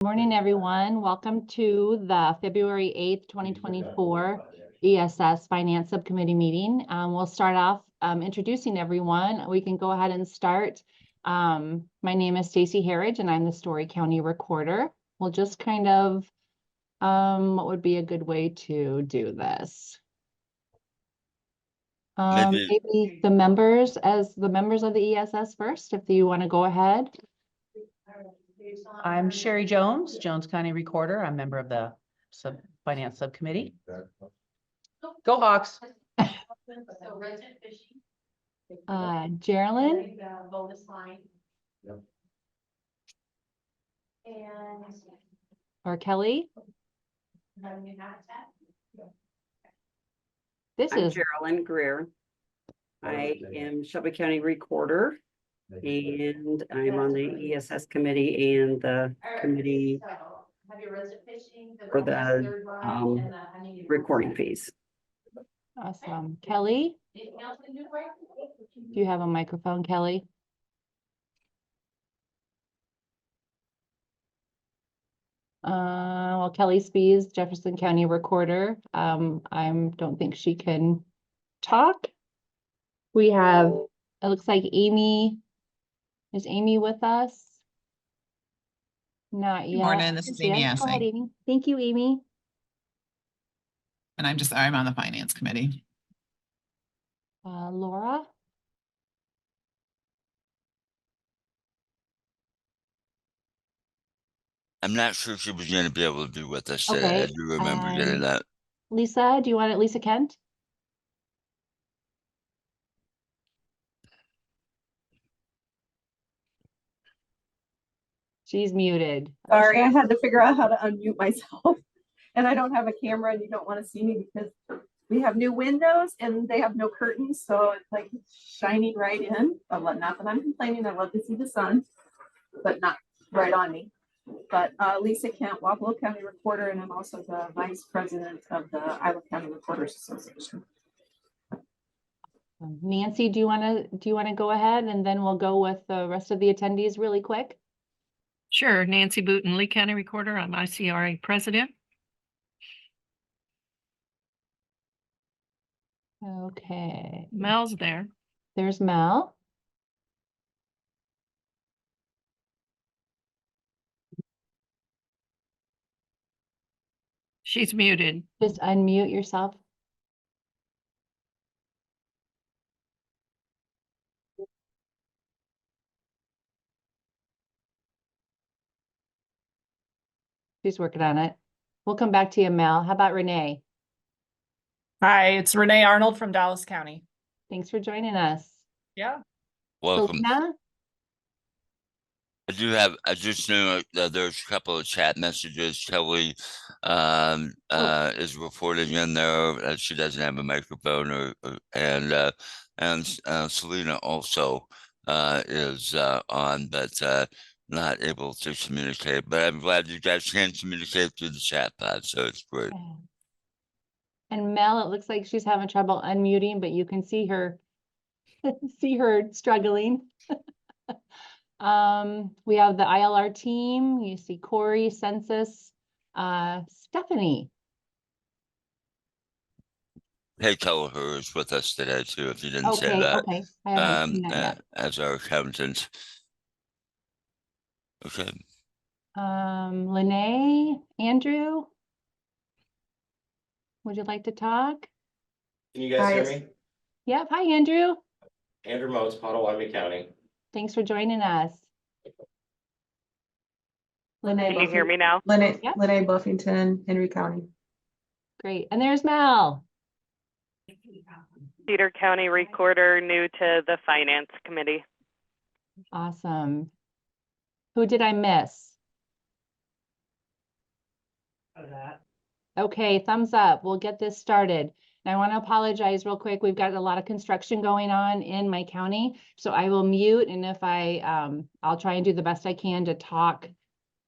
Morning, everyone. Welcome to the February 8th, 2024 ESS Finance Subcommittee meeting. We'll start off introducing everyone. We can go ahead and start. My name is Stacy Harridge, and I'm the Story County Recorder. We'll just kind of, what would be a good way to do this? Maybe the members of the ESS first, if you want to go ahead. I'm Sherry Jones, Jones County Recorder. I'm a member of the Finance Subcommittee. Go Hawks. Geraldine. Or Kelly. This I'm is Geraldine Greer. I am Shelby County Recorder, and I'm on the ESS committee and the committee for the recording fees. awesome. Kelly, do you have a microphone, Kelly? Well, Kelly Spees, Jefferson County Recorder. I don't think she can talk. We have, it looks like Amy. Is Amy with us? Not yet. Good morning, this is Amy Go ahead, Assing. Amy. Thank you, Amy. And I'm on the Finance Committee. Laura? I'm not sure she was going to be able to be with us today. Okay, I do remember getting that. Lisa, do you want it? Lisa Kent? She's muted. Sorry, I had to figure out how to unmute myself. And I don't have a camera and you don't want to see me because we have new windows and they have no curtains. So it's like shining right in. But not that I'm complaining. I love to see the sun, but not right on me. But Lisa Kent, Wapello County Recorder, and I'm also the Vice President of the Iowa County Recorders Association. Nancy, do you want to go ahead and then we'll go with the rest of the attendees really quick? Sure. Nancy Booten, Lee County Recorder. I'm ICRA President. Okay. Mel's there. There's Mel. She's muted. Just unmute yourself. She's working on it. We'll come back to you, Mel. How about Renee? Hi, it's Renee Arnold from Dallas County. Thanks for joining us. Yeah. Welcome. Selena? I just knew that there's a couple of chat messages. Kelly is reporting in there that she doesn't have a microphone, and Selena also is on, but not able to communicate. But I'm glad you guys can communicate through the chat pod, so it's great. And Mel, it looks like she's having trouble unmuting, but you can see her struggling. We have the ILR team. You see Corey, Census, Stephanie. Kay Kelleher is with us today too, if you didn't say that. Okay. I haven't seen that yet. As our accountant. Okay. Lene, Andrew, would you like to talk? Can you guys hear me? Yep. Hi, Andrew. Andrew Motes, Potawatomi County. Thanks for joining us. Lene, can you hear me now? Lene Buffington, Henry County. Great. And there's Mel. Cedar County Recorder, new to the Finance Committee. Awesome. Who did I miss? Okay, thumbs up. We'll get this started. And I want to apologize real quick. We've got a lot of construction going on in my county, so I will mute. And if I'll try and do the best I can to talk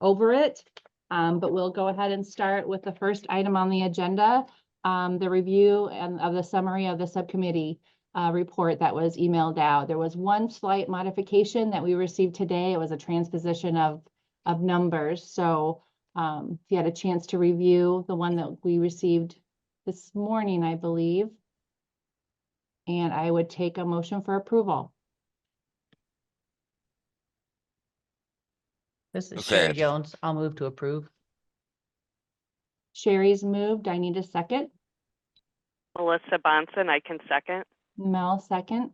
over it. But we'll go ahead and start with the first item on the agenda, the review of the summary of the subcommittee report that was emailed out. There was one slight modification that we received today. It was a transposition of of numbers. So if you had a chance to review the one that we received this morning, I believe. And I would take a motion for approval. This is Okay. Sherry Jones. I'll move to approve. Sherry's moved. I need a second. Melissa Bonson, I can second. Mel, second.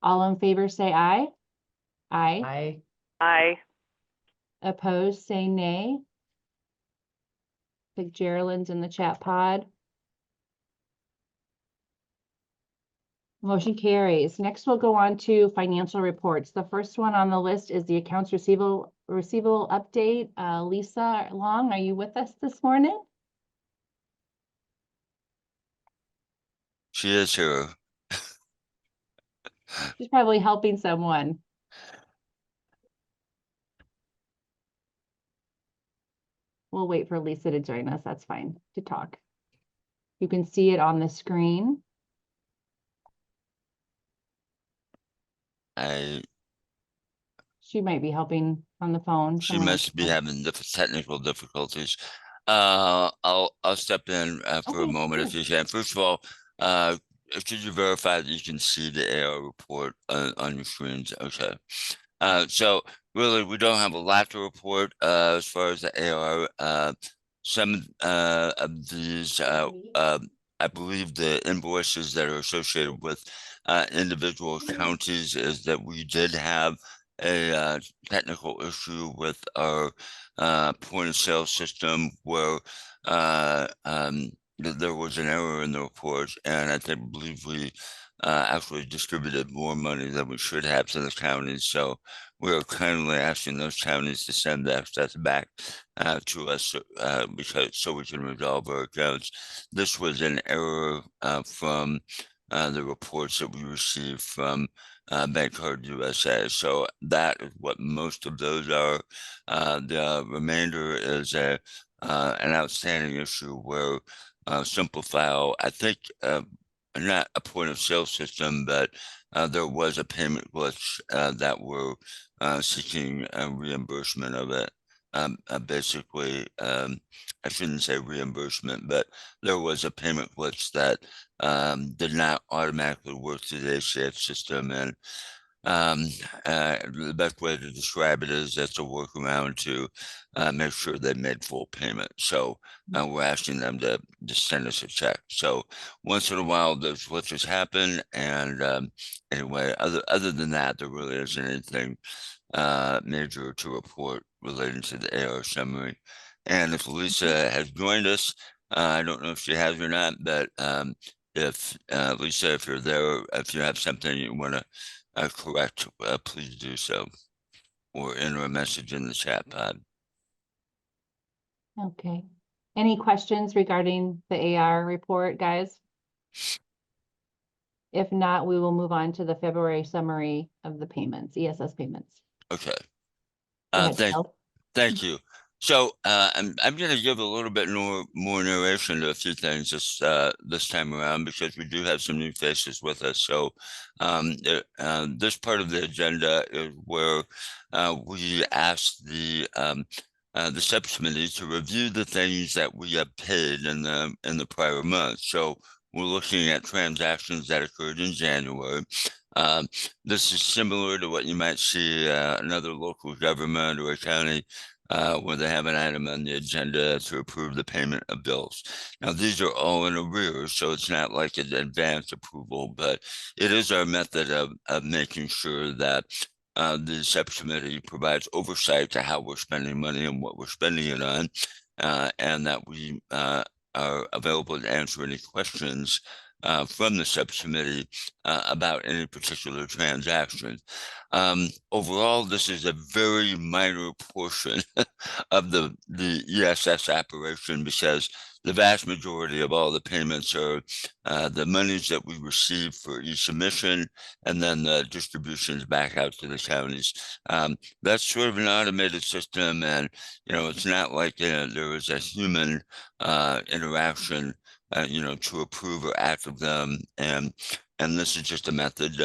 All in favor, say aye. Aye. Aye. Aye. Opposed, say nay. I think Geraldine's in the chat pod. Motion carries. Next, we'll go on to financial reports. The first one on the list is the accounts receivable update. Lisa Long, are you with us this morning? She is here. She's probably helping someone. We'll wait for Lisa to join us. That's fine to talk. You can see it on the screen. She might be helping on the phone. She Someone must be else. having technical difficulties. I'll step in for a Okay, moment if sure. you can. First of all, could you verify that you can see the AR report on your screens? Okay. So really, we don't have a lot to report as far as the AR. Some of these, I believe the invoices that are associated with individual counties is that we did have a technical issue with our point of sale system where there was an error in the report, and I believe we actually distributed more money than we should have to the counties. So we are kindly asking those counties to send the excess back to us so we can resolve our accounts. This was an error from the reports that we received from Bank Card USA. So that is what most of those are. The remainder is an outstanding issue where Simplifile, I think, not a point of sale system, but there was a payment glitch that we're seeking a reimbursement of it. Basically, I shouldn't say reimbursement, but there was a payment glitch that did not automatically work through the ACH system. And the best way to describe it is that's a workaround to make sure they made full payment. So we're asking them to just send us a check. So once in a while, those glitches happen. And anyway, other than that, there really isn't anything major to report relating to the AR summary. And if Lisa has joined us, I don't know if she has or not, but if Lisa, if you're there, if you have something you want to correct, please do so, or enter a message in the chat pod. Okay. Any questions regarding the AR report, guys? If not, we will move on to the February summary of the payments, ESS payments. Okay. Go ahead, Phil. Thank you. So I'm going to give a little bit more narration to a few things this time around because we do have some new faces with us. So this part of the agenda is where we ask the subcommittee to review the things that we have paid in the prior month. So we're looking at transactions that occurred in January. This is similar to what you might see another local government or a county where they have an item on the agenda to approve the payment of bills. Now, these are all in arrears, so it's not like an advanced approval, but it is our method of making sure that the subcommittee provides oversight to how we're spending money and what we're spending it on, and that we are available to answer any questions from the subcommittee about any particular transaction. Overall, this is a very minor portion of the ESS operation because the vast majority of all the payments are the monies that we receive for e-submission and then the distributions back out to the counties. That's sort of an automated system, and it's not like there is a human interaction to approve or act of them. And And this is just a method,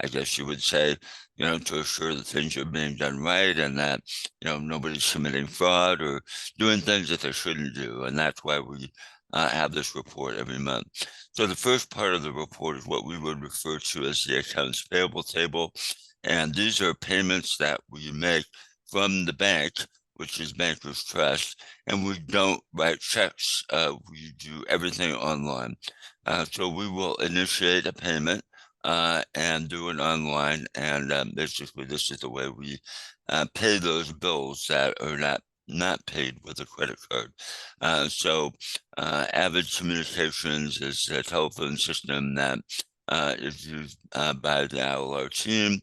I guess you would say, to assure that things are being done right and that, nobody's committing fraud or doing things that they shouldn't do. And that's why we have this report every month. So the first part of the report is what we would refer to as the accounts payable table. And these are payments that we make from the bank, which is Bankers Trust, and we don't write checks. We do everything online. So we will initiate a payment and do it online. And basically, this is the way we pay those bills that are not paid with a credit card. So Avid Communications is a telephone system that is used by the ILR team.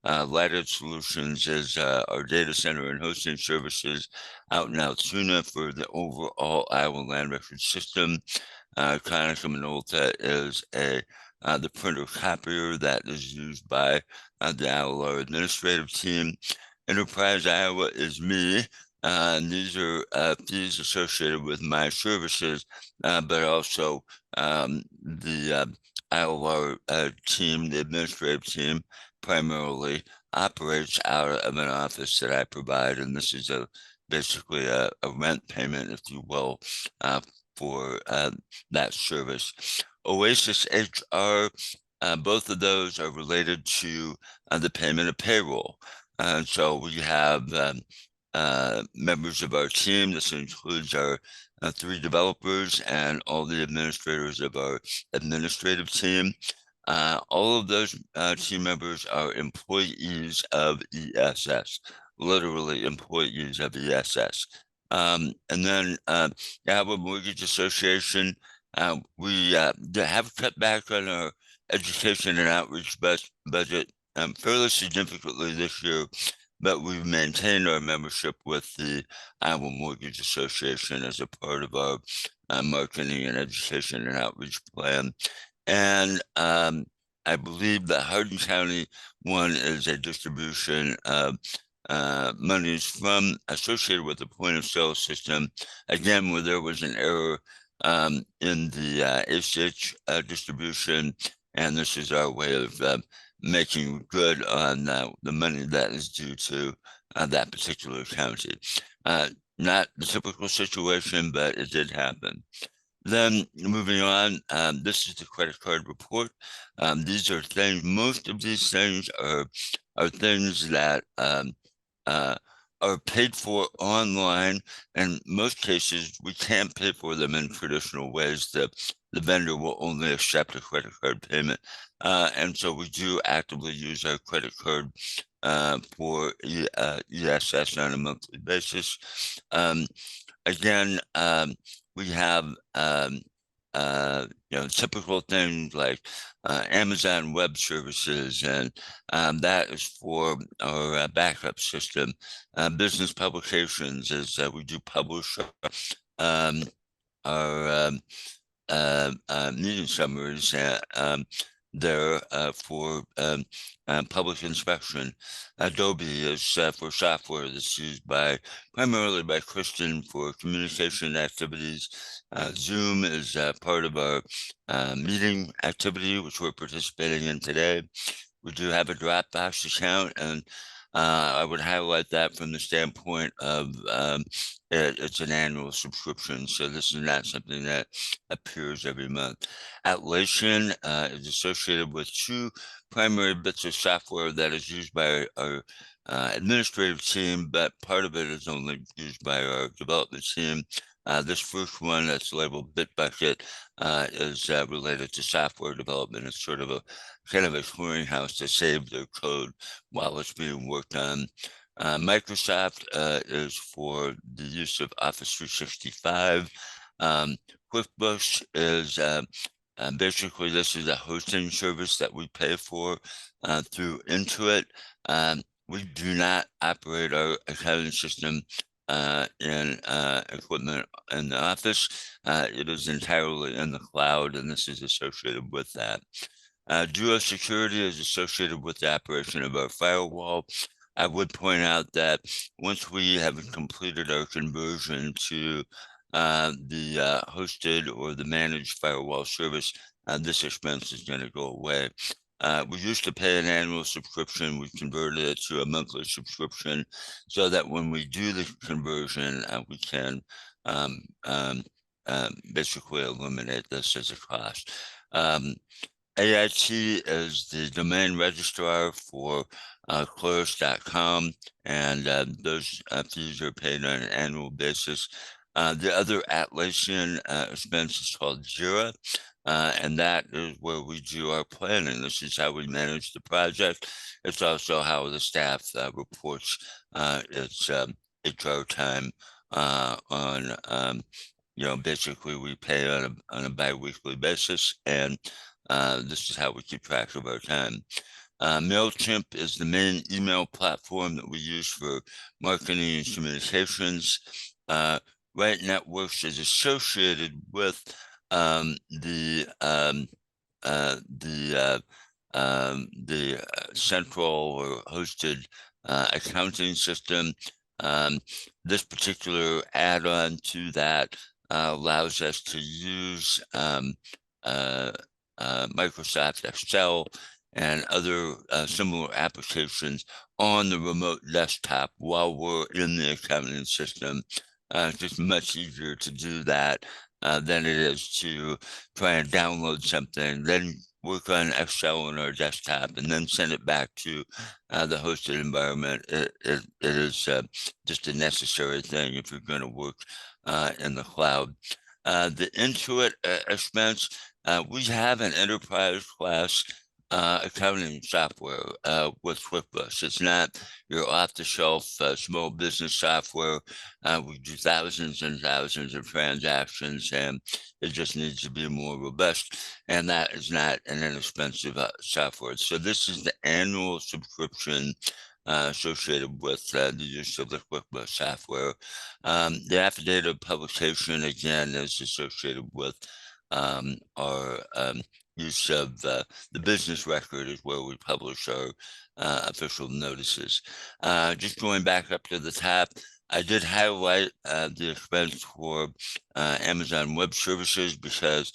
Lighted Solutions is our data center and hosting services out in Altoona for the overall Iowa land record system. Konica Minolta is the printer copier that is used by the ILR administrative team. Enterprise Iowa is me. These are fees associated with my services, but also the ILR team, the administrative team, primarily operates out of an office that I provide, and this is basically a rent payment, if you will, for that service. Oasis HR, both of those are related to the payment of payroll. And so we have members of our team. This includes our 3 developers and all the administrators of our administrative team. All of those team members are employees of ESS, literally employees of ESS. And then Iowa Mortgage Association, we have cut back on our education and outreach budget fairly significantly this year, but we've maintained our membership with the Iowa Mortgage Association as a part of our marketing and education and outreach plan. And I believe the Hardin County one is a distribution of monies from associated with the point of sale system, again, where there was an error in the ACH distribution, and this is our way of making good on the money that is due to that particular county. Not the typical situation, but it did happen. Then moving on, this is the credit card report. These are things, most of these things are things that are paid for online. In most cases, we can't pay for them in traditional ways. The vendor will only accept a credit card payment. And so we do actively use our credit card for ESS on a monthly basis. Again, we have typical things like Amazon Web Services, and that is for our backup system. Business publications is we do publish our meeting summaries there for public inspection. Adobe is for software that's used primarily by Kristen for communication activities. Zoom is part of our meeting activity, which we're participating in today. We do have a Dropbox account, and I would highlight that from the standpoint of it's an annual subscription, so this is not something that appears every month. Atlassian is associated with 2 primary bits of software that is used by our administrative team, but part of it is only used by our development team. This first one that's labeled Bitbucket is related to software development. It's sort of a kind of a clearinghouse to save their code while it's being worked on. Microsoft is for the use of Office 365. QuickBooks is basically, this is a hosting service that we pay for through Intuit. We do not operate our accounting system in equipment in the office. It is entirely in the cloud, and this is associated with that. Duo Security is associated with the operation of our firewall. I would point out that once we have completed our conversion to the hosted or the managed firewall service, this expense is going to go away. We used to pay an annual subscription. We converted it to a monthly subscription so that when we do the conversion, we can basically eliminate this as a cost. AIT is the domain registrar for Chorus.com, and those fees are paid on an annual basis. The other Atlassian expense is called Jira, and that is where we do our planning. This is how we manage the project. It's also how the staff reports its HR time on, basically we pay on a bi-weekly basis, and this is how we keep track of our time. MailChimp is the main email platform that we use for marketing and communications. Right Networks is associated with the central or hosted accounting system. This particular add-on to that allows us to use Microsoft Excel and other similar applications on the remote desktop while we're in the accounting system. It's just much easier to do that than it is to try and download something, then work on Excel on our desktop, and then send it back to the hosted environment. It is just a necessary thing if you're going to work in the cloud. The Intuit expense, we have an enterprise class accounting software with QuickBooks. It's not your off-the-shelf small business software. We do thousands and thousands of transactions, and it just needs to be more robust. And that is not an inexpensive software. So this is the annual subscription associated with the use of the QuickBooks software. The affidavit of publication, again, is associated with our use of the business record is where we publish our official notices. Just going back up to the top, I did highlight the expense for Amazon Web Services because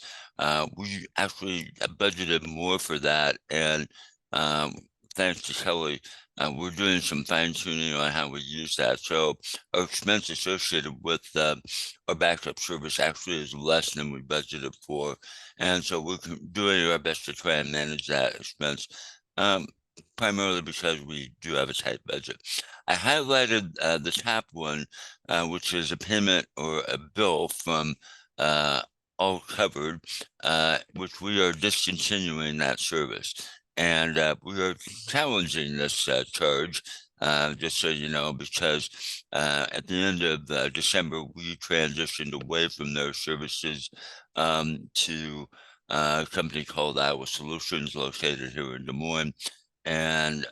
we actually budgeted more for that, and thanks to Kelly, we're doing some fine tuning on how we use that. So our expense associated with our backup service actually is less than we budgeted for. And so we're doing our best to try and manage that expense, primarily because we do have a tight budget. I highlighted the top one, which is a payment or a bill from All Covered, which we are discontinuing that service. And we are challenging this charge, just so you know, because at the end of December, we transitioned away from those services to a company called Iowa Solutions located here in Des Moines. And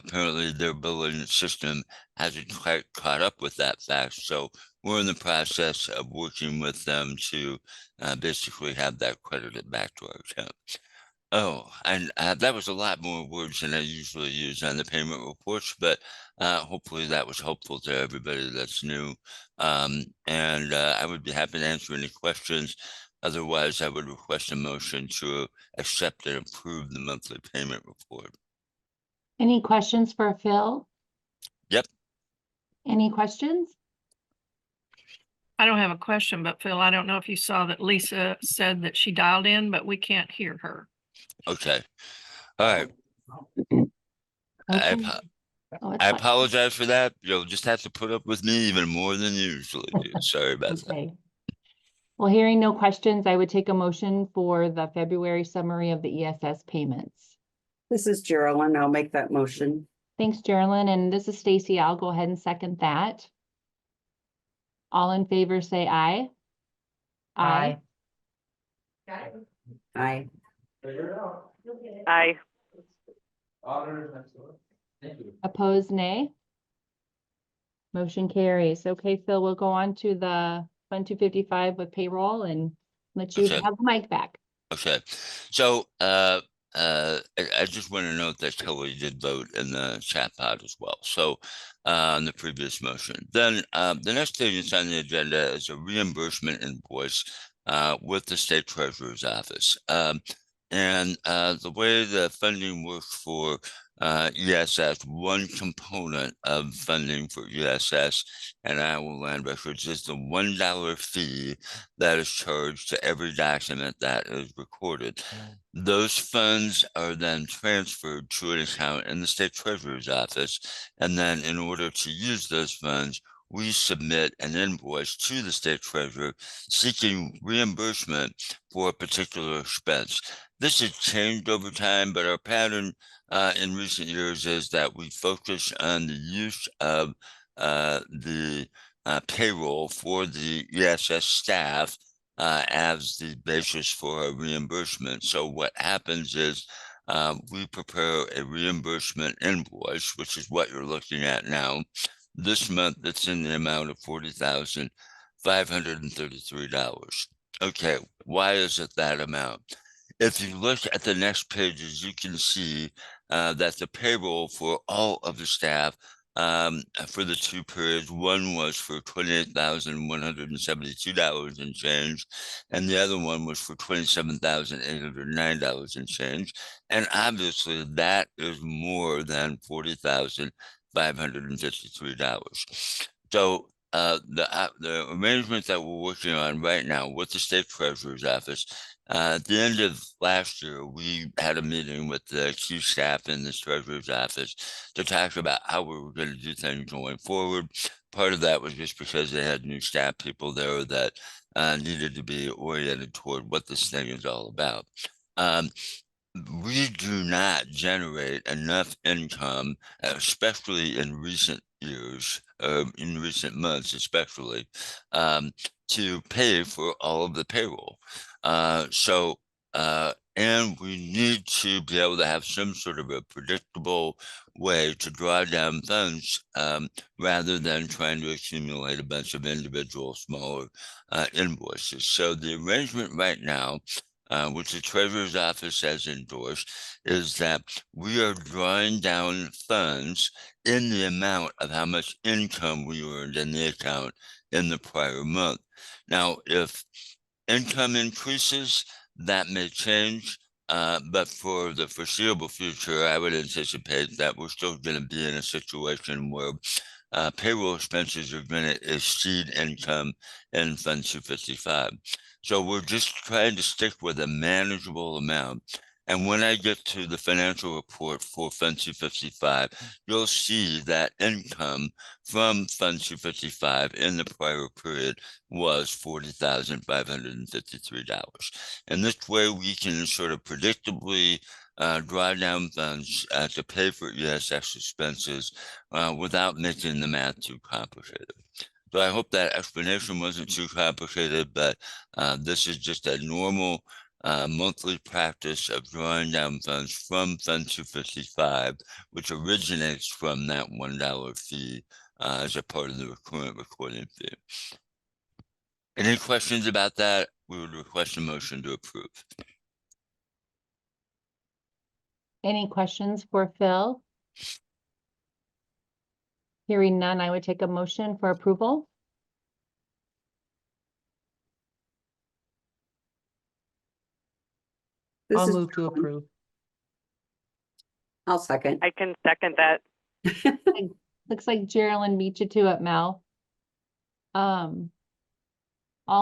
apparently their billing system hasn't quite caught up with that fact. So we're in the process of working with them to basically have that credited back to our account. Oh, and that was a lot more words than I usually use on the payment reports, but hopefully that was helpful to everybody that's new. And I would be happy to answer any questions. Otherwise, I would request a motion to accept and approve the monthly payment report. Any questions for Phil? Yep. Any questions? I don't have a question, but Phil, I don't know if you saw that Lisa said that she dialed in, but we can't hear her. Okay. All right. Okay. I apologize for that. You'll just have to put up with me even more than you usually do. Sorry about that. Okay. Well, hearing no questions, I would take a motion for the February summary of the ESS payments. This is Geraldine. I'll make that motion. Thanks, Geraldine. And this is Stacy. I'll go ahead and second that. All in favor, say aye. Aye. Aye. Aye. Opposed, nay. Motion carries. Okay, Phil, we'll go on to the Fund 255 with payroll and let you Okay. have the mic back. Okay. So I just want to note that Kelly did vote in the chat pod as well. So on the previous motion. Then the next thing that's on the agenda is a reimbursement invoice with the state treasurer's office. And the way the funding works for ESS, one component of funding for ESS and Iowa Land Records is the $1 fee that is charged to every document that is recorded. Those funds are then transferred to an account in the state treasurer's office. And then in order to use those funds, we submit an invoice to the state treasurer seeking reimbursement for a particular expense. This has changed over time, but our pattern in recent years is that we focus on the use of the payroll for the ESS staff as the basis for a reimbursement. So what happens is we prepare a reimbursement invoice, which is what you're looking at now. This month, it's in the amount of $40,533. Okay, why is it that amount? If you look at the next pages, you can see that the payroll for all of the staff for the two periods, one was for $28,172 and change, and the other one was for $27,809 and change. And obviously that is more than $40,553. So the arrangement that we're working on right now with the state treasurer's office, at the end of last year, we had a meeting with the key staff in the treasurer's office to talk about how we were going to do things going forward. Part of that was just because they had new staff people there that needed to be oriented toward what this thing is all about. We do not generate enough income, especially in recent years, in recent months especially, to pay for all of the payroll. And we need to be able to have some sort of a predictable way to draw down funds rather than trying to accumulate a bunch of individual smaller invoices. So the arrangement right now, which the treasurer's office has endorsed, is that we are drawing down funds in the amount of how much income we earned in the account in the prior month. Now, if income increases, that may change, but for the foreseeable future, I would anticipate that we're still going to be in a situation where payroll expenses are going to exceed income in Fund 255. So we're just trying to stick with a manageable amount. And when I get to the financial report for Fund 255, you'll see that income from Fund 255 in the prior period was $40,553. And this way we can sort of predictably draw down funds to pay for ESS expenses without making the math too complicated. So I hope that explanation wasn't too complicated, but this is just a normal monthly practice of drawing down funds from Fund 255, which originates from that $1 fee as a part of the current recording fee. Any questions about that? We would request a motion to approve. Any questions for Phil? Hearing none, I would take a motion for approval. This I'll is move to Carolyn. approve. I'll second. I can second that. Looks like Geraldine beat you to it, Mel. All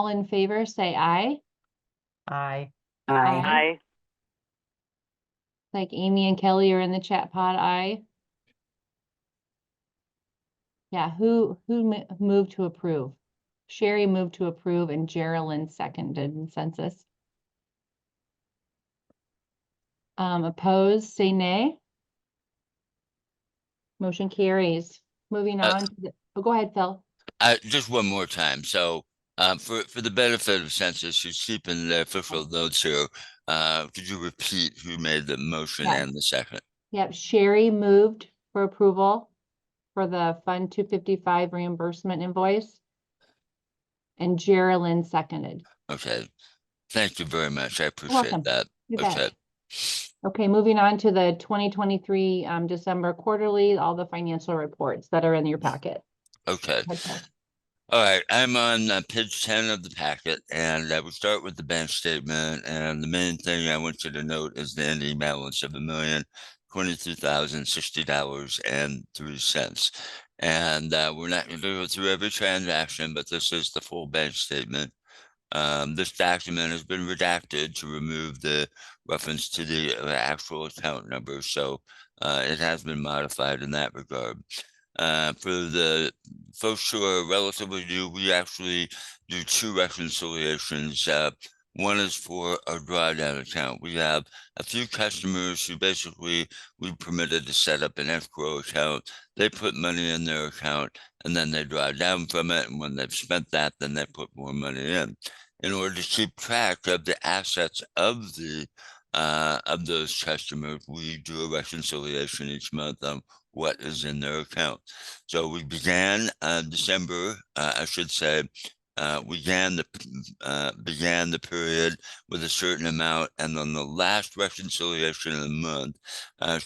in favor, say aye. Aye. Aye. Aye. Like Amy and Kelly are in the chat pod, aye. Yeah, who moved to approve? Sherry moved to approve and Geraldine seconded in census. Opposed, say nay. Motion carries. Moving on to the, oh, go ahead, Phil. Just one more time. So for the benefit of census, who's keeping the official notes here, could you repeat who made the motion and the second? Yep, Sherry moved for approval for the Fund 255 reimbursement invoice. And Geraldine seconded. Okay. Thank you very much. I appreciate welcome. that. You bet. Okay. Okay, moving on to the 2023 December quarterly, all the financial reports that are in your packet. Okay. Go ahead, Phil. All right, I'm on page 10 of the packet, and I will start with the bank statement. And the main thing I want you to note is the ending balance of $1,022,060.03. And we're not going to go through every transaction, but this is the full bank statement. This document has been redacted to remove the reference to the actual account number, so it has been modified in that regard. For the folks who are relatively new, we actually do two reconciliations. One is for our drawdown account. We have a few customers who basically we permitted to set up an escrow account. They put money in their account and then they draw down from it. And when they've spent that, then they put more money in. In order to keep track of the assets of those customers, we do a reconciliation each month on what is in their account. So we began December, I should say, began the period with a certain amount, and then the last reconciliation of the month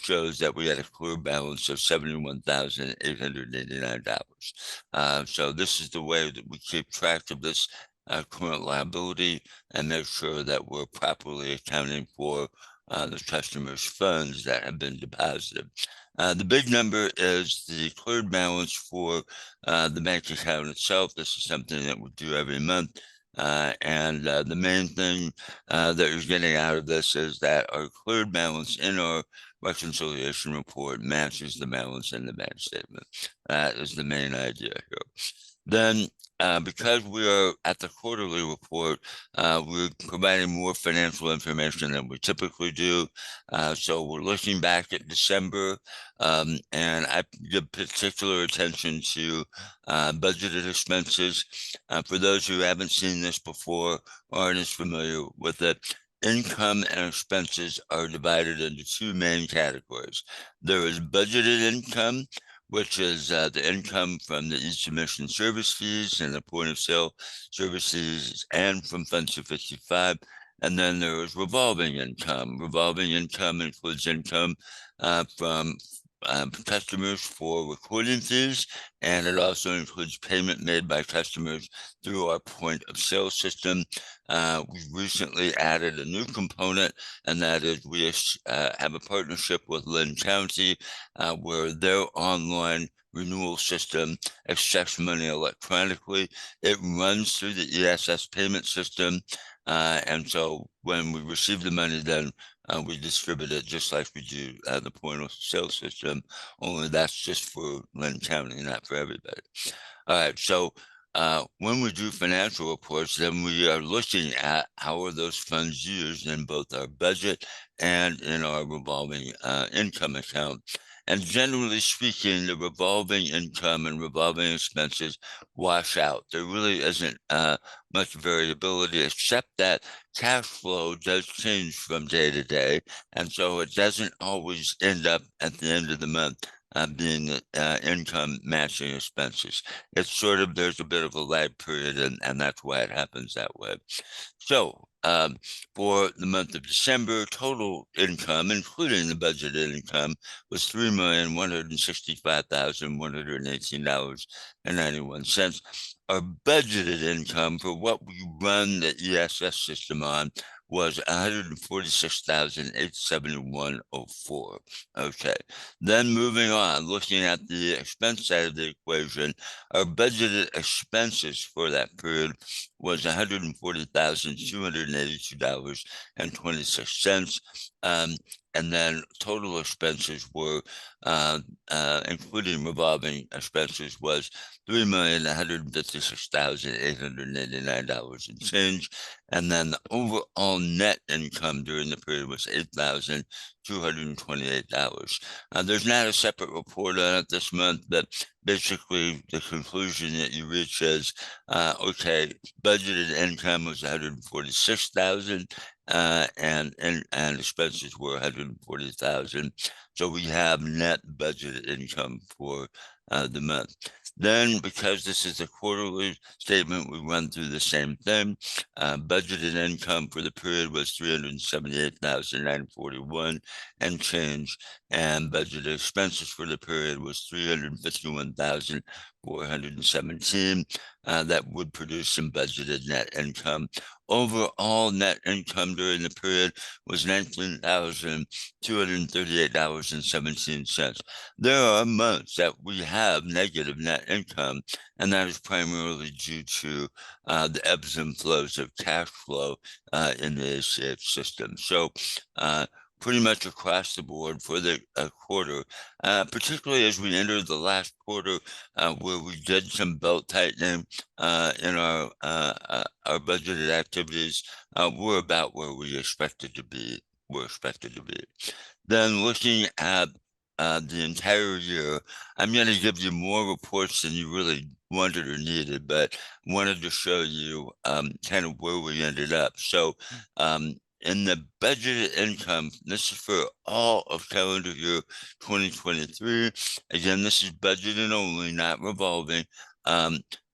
shows that we had a clear balance of $71,889. So this is the way that we keep track of this current liability and make sure that we're properly accounting for the customer's funds that have been deposited. The big number is the cleared balance for the bank account itself. This is something that we do every month. And the main thing that you're getting out of this is that our cleared balance in our reconciliation report matches the balance in the bank statement. That is the main idea here. Then because we are at the quarterly report, we're providing more financial information than we typically do. So we're looking back at December, and I give particular attention to budgeted expenses. For those who haven't seen this before or aren't as familiar with it, income and expenses are divided into two main categories. There is budgeted income, which is the income from the e-submission service fees and the point of sale services and from Fund 255. And then there is revolving income. Revolving income includes income from customers for recording fees, and it also includes payment made by customers through our point of sale system. We recently added a new component, and that is we have a partnership with Lynn County where their online renewal system accepts money electronically. It runs through the ESS payment system. And so when we receive the money, then we distribute it just like we do the point of sale system, only that's just for Lynn County, not for everybody. All right, so when we do financial reports, then we are looking at how are those funds used in both our budget and in our revolving income account. And generally speaking, the revolving income and revolving expenses wash out. There really isn't much variability, except that cash flow does change from day to day. And so it doesn't always end up at the end of the month being income matching expenses. It's sort of, there's a bit of a lag period, and that's why it happens that way. So for the month of December, total income, including the budgeted income, was $3,165,118.91. Our budgeted income for what we run the ESS system on was $146,871.04. Okay, then moving on, looking at the expense side of the equation, our budgeted expenses for that period was $140,282.26. And then total expenses were, including revolving expenses, was $3,156,889 and change. And then the overall net income during the period was $8,228. There's not a separate report on it this month, but basically the conclusion that you reach is, okay, budgeted income was $146,000. And expenses were $140,000. So we have net budgeted income for the month. Then, because this is a quarterly statement, we run through the same thing. Budgeted income for the period was 378,941 and change, and budgeted expenses for the period was 351,417. That would produce some budgeted net income. Overall net income during the period was $19,238.17. There are months that we have negative net income, and that is primarily due to the ebbs and flows of cash flow in the ACH system. So pretty much across the board for the quarter, particularly as we entered the last quarter, where we did some belt tightening in our budgeted activities, we're about where we expected to be. Then looking at the entire year, I'm going to give you more reports than you really wanted or needed, but wanted to show you kind of where we ended up. So in the budgeted income, this is for all of calendar year 2023. Again, this is budgeted only, not revolving.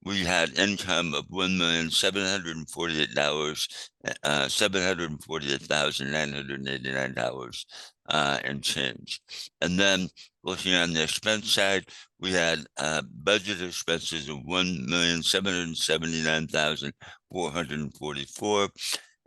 We had income of $748,989 and change. And then looking on the expense side, we had budget expenses of $1,779,444.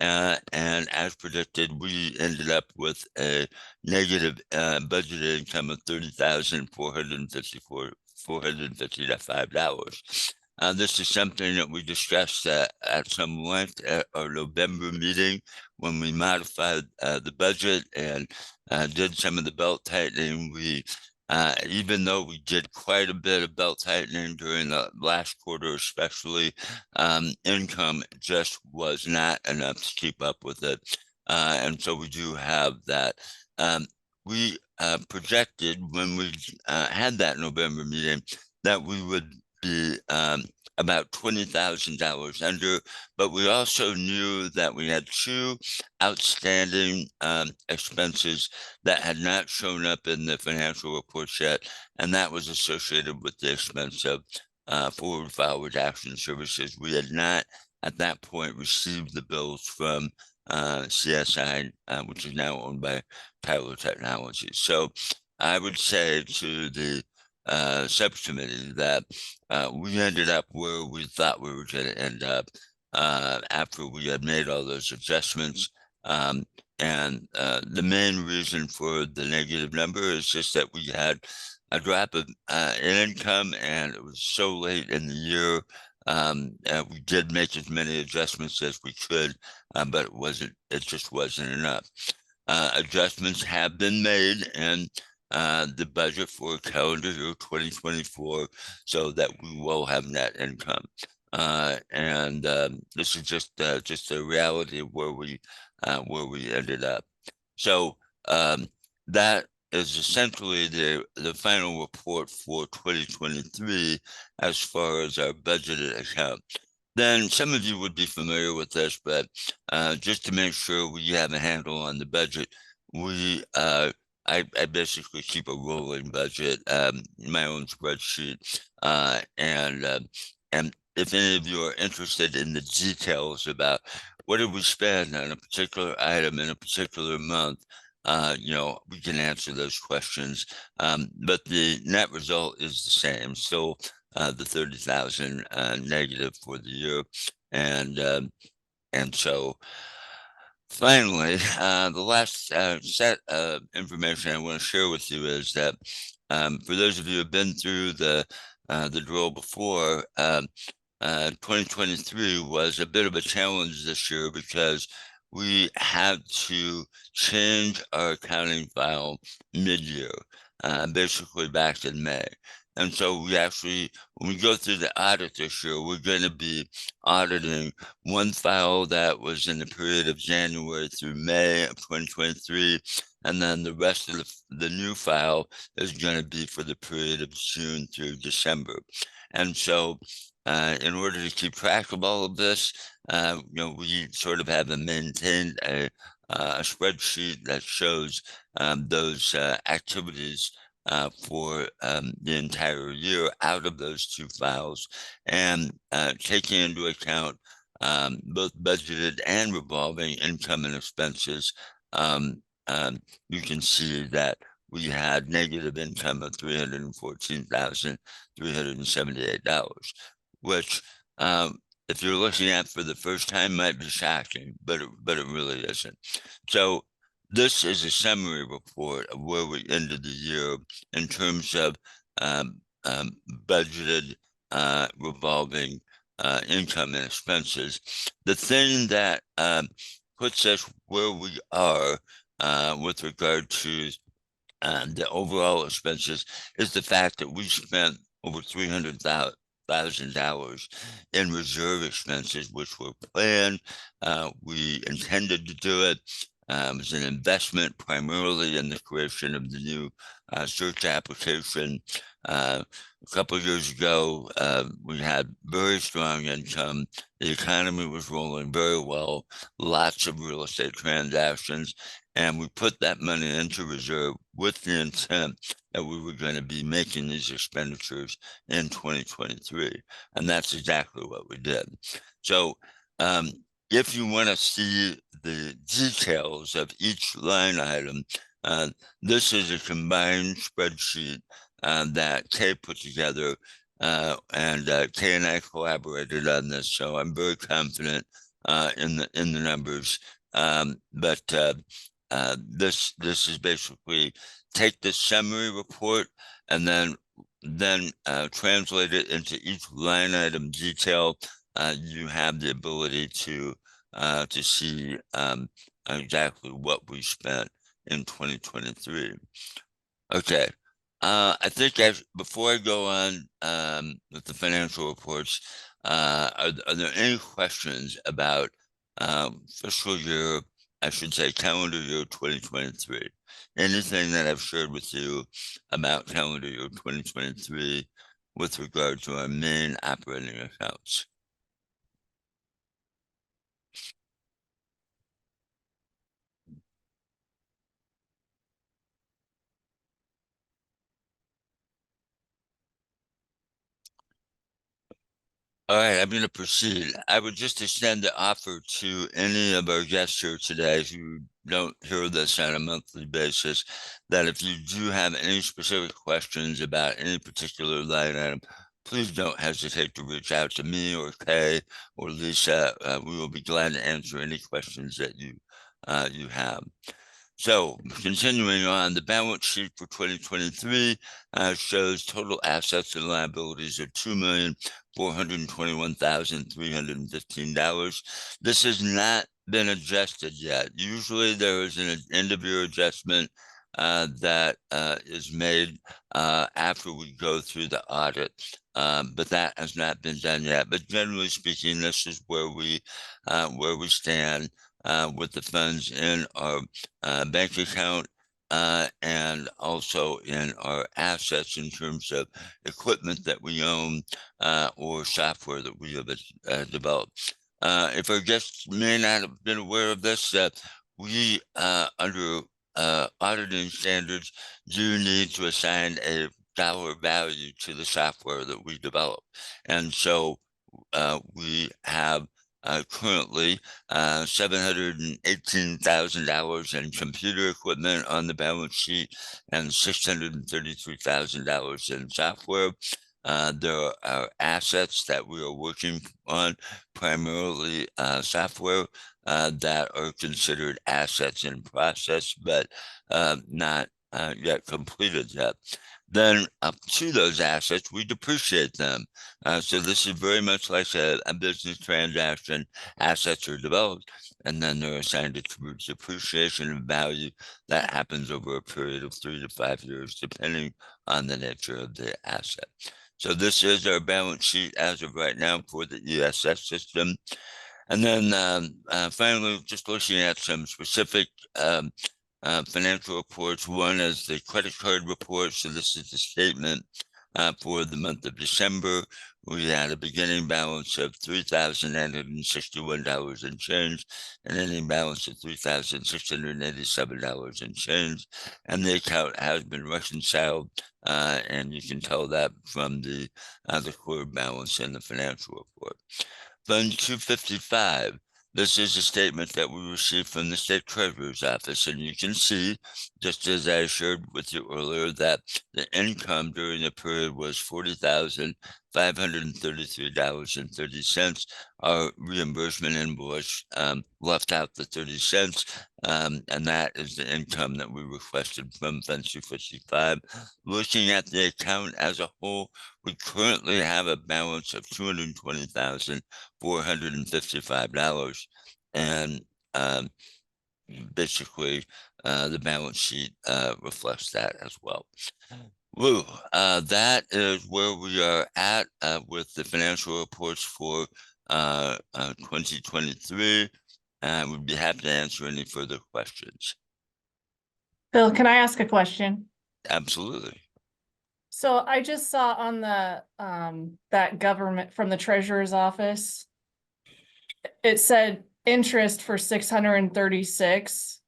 And as predicted, we ended up with a negative budgeted income of $30,455. This is something that we discussed at some length at our November meeting when we modified the budget and did some of the belt tightening. We, even though we did quite a bit of belt tightening during the last quarter, especially, income just was not enough to keep up with it. And so we do have that. We projected when we had that November meeting that we would be about $20,000 under, but we also knew that we had two outstanding expenses that had not shown up in the financial reports yet, and that was associated with the expense of forward file redaction services. We had not at that point received the bills from CSI, which is now owned by Tyler Technologies. So I would say to the subcommittee that we ended up where we thought we were going to end up after we had made all those adjustments. And the main reason for the negative number is just that we had a drop of in income, and it was so late in the year. We did make as many adjustments as we could, but it just wasn't enough. Adjustments have been made in the budget for calendar year 2024 so that we will have net income. And this is just a reality of where we ended up. So that is essentially the final report for 2023 as far as our budgeted account. Then some of you would be familiar with this, but just to make sure we have a handle on the budget, I basically keep a rolling budget, my own spreadsheet, and if any of you are interested in the details about what did we spend on a particular item in a particular month, we can answer those questions. But the net result is the same, still the 30,000 negative for the year, and so. Finally, the last set of information I want to share with you is that for those of you who have been through the drill before, 2023 was a bit of a challenge this year because we had to change our accounting file mid-year, basically back in May. And so we actually, when we go through the audit this year, we're going to be auditing one file that was in the period of January through May of 2023. And then the rest of the new file is going to be for the period of June through December. And so in order to keep track of all of this, we sort of have maintained a spreadsheet that shows those activities for the entire year out of those two files, and taking into account both budgeted and revolving income and expenses, you can see that we had negative income of $314,378, which if you're looking at for the first time might be shocking, but it really isn't. So this is a summary report of where we ended the year in terms of budgeted revolving income and expenses. The thing that puts us where we are with regard to the overall expenses is the fact that we spent over $300,000 in reserve expenses, which were planned. We intended to do it. It was an investment primarily in the creation of the new search application. A couple of years ago, we had very strong income. The economy was rolling very well, lots of real estate transactions, and we put that money into reserve with the intent that we were going to be making these expenditures in 2023. And that's exactly what we did. So if you want to see the details of each line item, this is a combined spreadsheet that Kay put together, and Kay and I collaborated on this, so I'm very confident in the numbers. But this is basically take this summary report and then translate it into each line item detail. You have the ability to see exactly what we spent in 2023. Okay. I think before I go on with the financial reports, are there any questions about fiscal year, I should say calendar year 2023? Anything that I've shared with you about calendar year 2023 with regard to our main operating accounts? All right, I'm going to proceed. I would just extend the offer to any of our guests here today who don't hear this on a monthly basis, that if you do have any specific questions about any particular line item, please don't hesitate to reach out to me or Kay or Lisa. We will be glad to answer any questions that you have. So continuing on, the balance sheet for 2023 shows total assets and liabilities of $2,421,315. This has not been adjusted yet. Usually there is an end of year adjustment that is made after we go through the audit, but that has not been done yet. But generally speaking, this is where we stand with the funds in our bank account and also in our assets in terms of equipment that we own or software that we have developed. If our guests may not have been aware of this, we under auditing standards do need to assign a dollar value to the software that we develop. And so we have currently $718,000 in computer equipment on the balance sheet and $633,000 in software. There are assets that we are working on, primarily software that are considered assets in process, but not yet completed yet. Then up to those assets, we depreciate them. So this is very much like a business transaction. Assets are developed and then they're assigned a depreciation of value that happens over a period of 3 to 5 years, depending on the nature of the asset. So this is our balance sheet as of right now for the ESS system. And then finally, just looking at some specific financial reports. One is the credit card report. So this is the statement for the month of December, we had a beginning balance of $3,961 and change, an ending balance of $3,687 and change. And the account has been reconciled, and you can tell that from the quarter balance in the financial report. Fund 255. This is a statement that we received from the state treasurer's office, and you can see, just as I shared with you earlier, that the income during the period was $40,533.30. Our reimbursement invoice left out the 30 cents, and that is the income that we requested from Fund 255. Looking at the account as a whole, we currently have a balance of $220,455, and basically the balance sheet reflects that as well. Woo, that is where we are at with the financial reports for 2023. I would be happy to answer any further questions. Phil, can I ask a question? Absolutely. So I just saw on the, that government from the treasurer's office, it said interest for 636.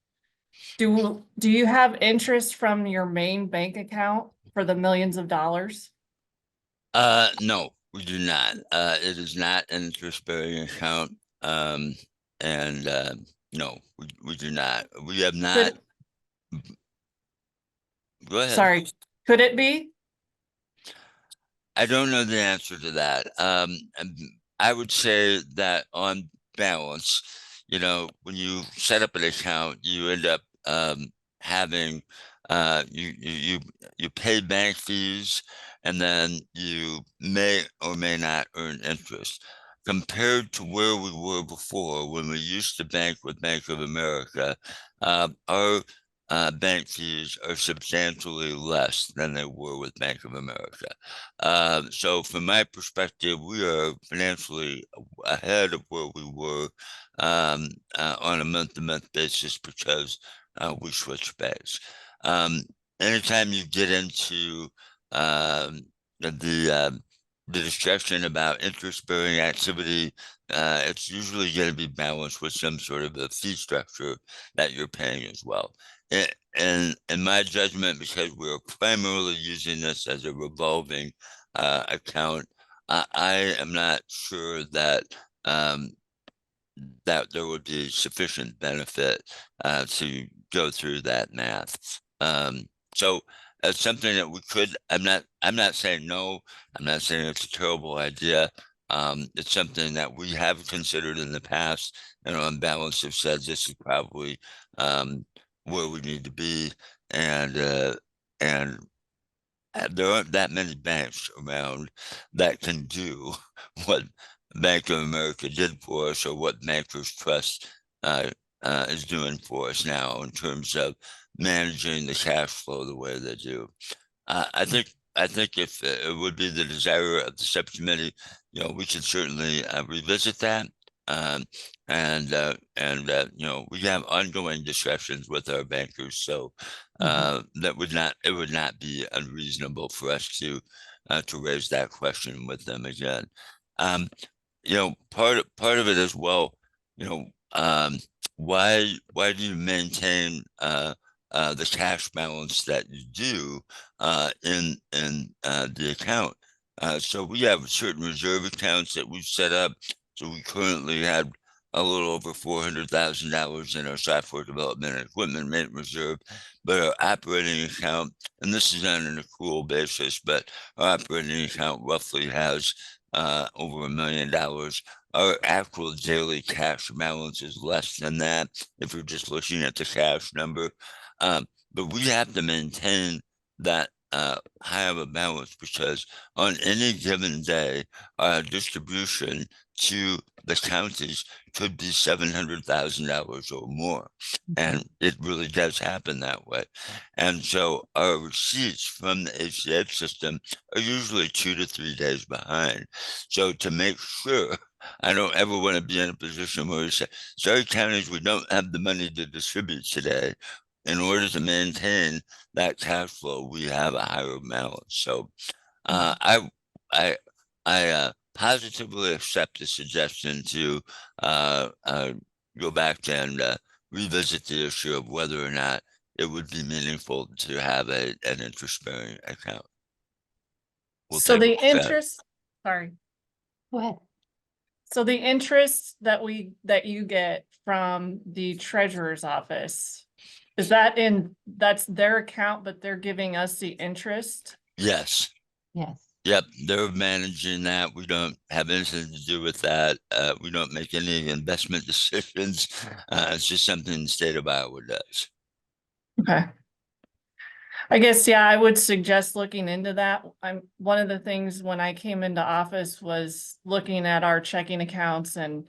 Do you have interest from your main bank account for the millions of dollars? No, we do not. It is not an interest-bearing account. No, we do not. We have not. Go ahead. Sorry, could it be? I don't know the answer to that. I would say that on balance, when you set up an account, you end up having you pay bank fees, and then you may or may not earn interest. Compared to where we were before, when we used to bank with Bank of America, our bank fees are substantially less than they were with Bank of America. So from my perspective, we are financially ahead of where we were on a month-to-month basis because we switched banks. Anytime you get into the discussion about interest-bearing activity, it's usually going to be balanced with some sort of a fee structure that you're paying as well. And in my judgment, because we're primarily using this as a revolving account, I am not sure that that there would be sufficient benefit to go through that math. So it's something that we could. I'm not saying no. I'm not saying it's a terrible idea. It's something that we have considered in the past, and on balance have said this is probably where we need to be, and there aren't that many banks around that can do what Bank of America did for us, or what Bankers Trust is doing for us now in terms of managing the cash flow the way they do. I think if it would be the desire of the subcommittee, we could certainly revisit that. We have ongoing discussions with our bankers, so it would not be unreasonable for us to raise that question with them again. Part of it as well, why do you maintain the cash balance that you do in the account? So we have certain reserve accounts that we've set up. So we currently had a little over $400,000 in our software development and equipment maintenance reserve, but our operating account, and this is on an accrual basis, but our operating account roughly has over $1 million. Our actual daily cash balance is less than that if you're just looking at the cash number. But we have to maintain that high of a balance, because on any given day, our distribution to the counties could be $700,000 or more. And it really does happen that way. And so our receipts from the ACH system are usually 2 to 3 days behind. So to make sure, I don't ever want to be in a position where we say, sorry, counties, we don't have the money to distribute today. In order to maintain that cash flow, we have a higher balance. So I I positively accept the suggestion to go back and revisit the issue of whether or not it would be meaningful to have an interest-bearing account. We'll So take a the look at it. interest, sorry. Go ahead. So the interest that you get from the treasurer's office, is that that's their account, but they're giving us the interest? Yes. Yes. Yep, they're managing that. We don't have anything to do with that. We don't make any investment decisions. It's just something the state of Iowa does. Okay. I guess, yeah, I would suggest looking into that. One of the things when I came into office was looking at our checking accounts, and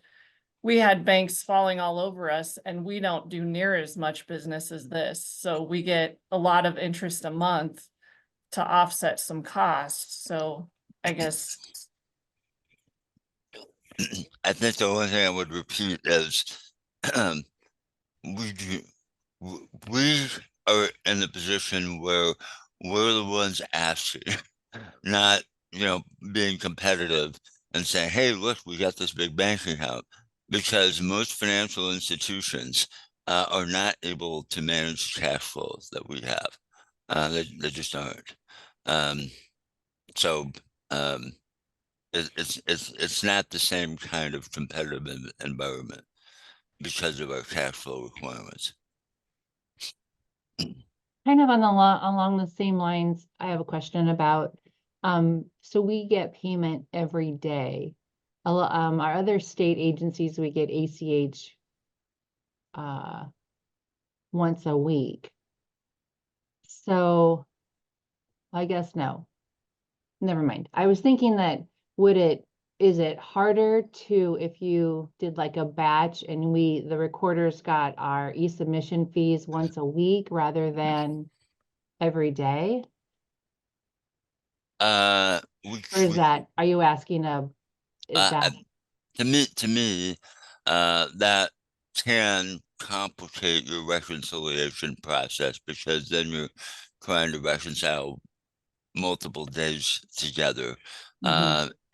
we had banks falling all over us, and we don't do near as much business as this. So we get a lot of interest a month to offset some costs. So I guess, I think the only thing I would repeat is we do, we are in the position where we're the ones asking, not, being competitive and saying, hey, look, we got this big bank account, because most financial institutions are not able to manage cash flows that we have. They just aren't. So it's not the same kind of competitive environment because of our cash flow requirements. Kind of along the same lines, I have a question about, so we get payment every day. Our other state agencies, we get ACH once a week. So I guess no, never mind. I was thinking that is it harder to, if you did like a batch and the recorders got our e-submission fees once a week rather than every day? Or is that, are you asking is that? To me, that can complicate your reconciliation process, because then you're trying to reconcile multiple days together.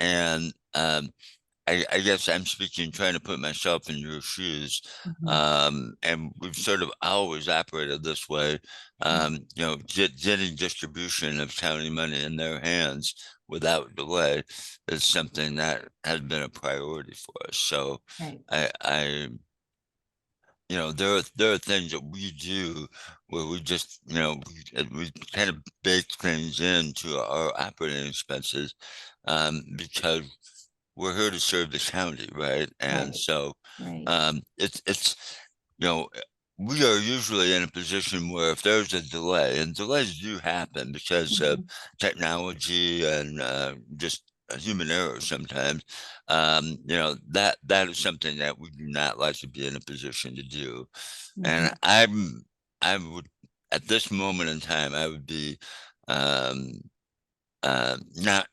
And I guess I'm trying to put myself in your shoes. And we've sort of always operated this way. Getting distribution of county money in their hands without delay is something that has been a priority for us. So Right. there are things that we do where we just, we kind of bake things into our operating expenses, because we're here to serve the county, right? And Right. so, Right. it's, we are usually in a position where if there's a delay, and delays do happen because of technology and just human error sometimes, that is something that we do not like to be in a position to do. And I would, at this moment in time, I would be not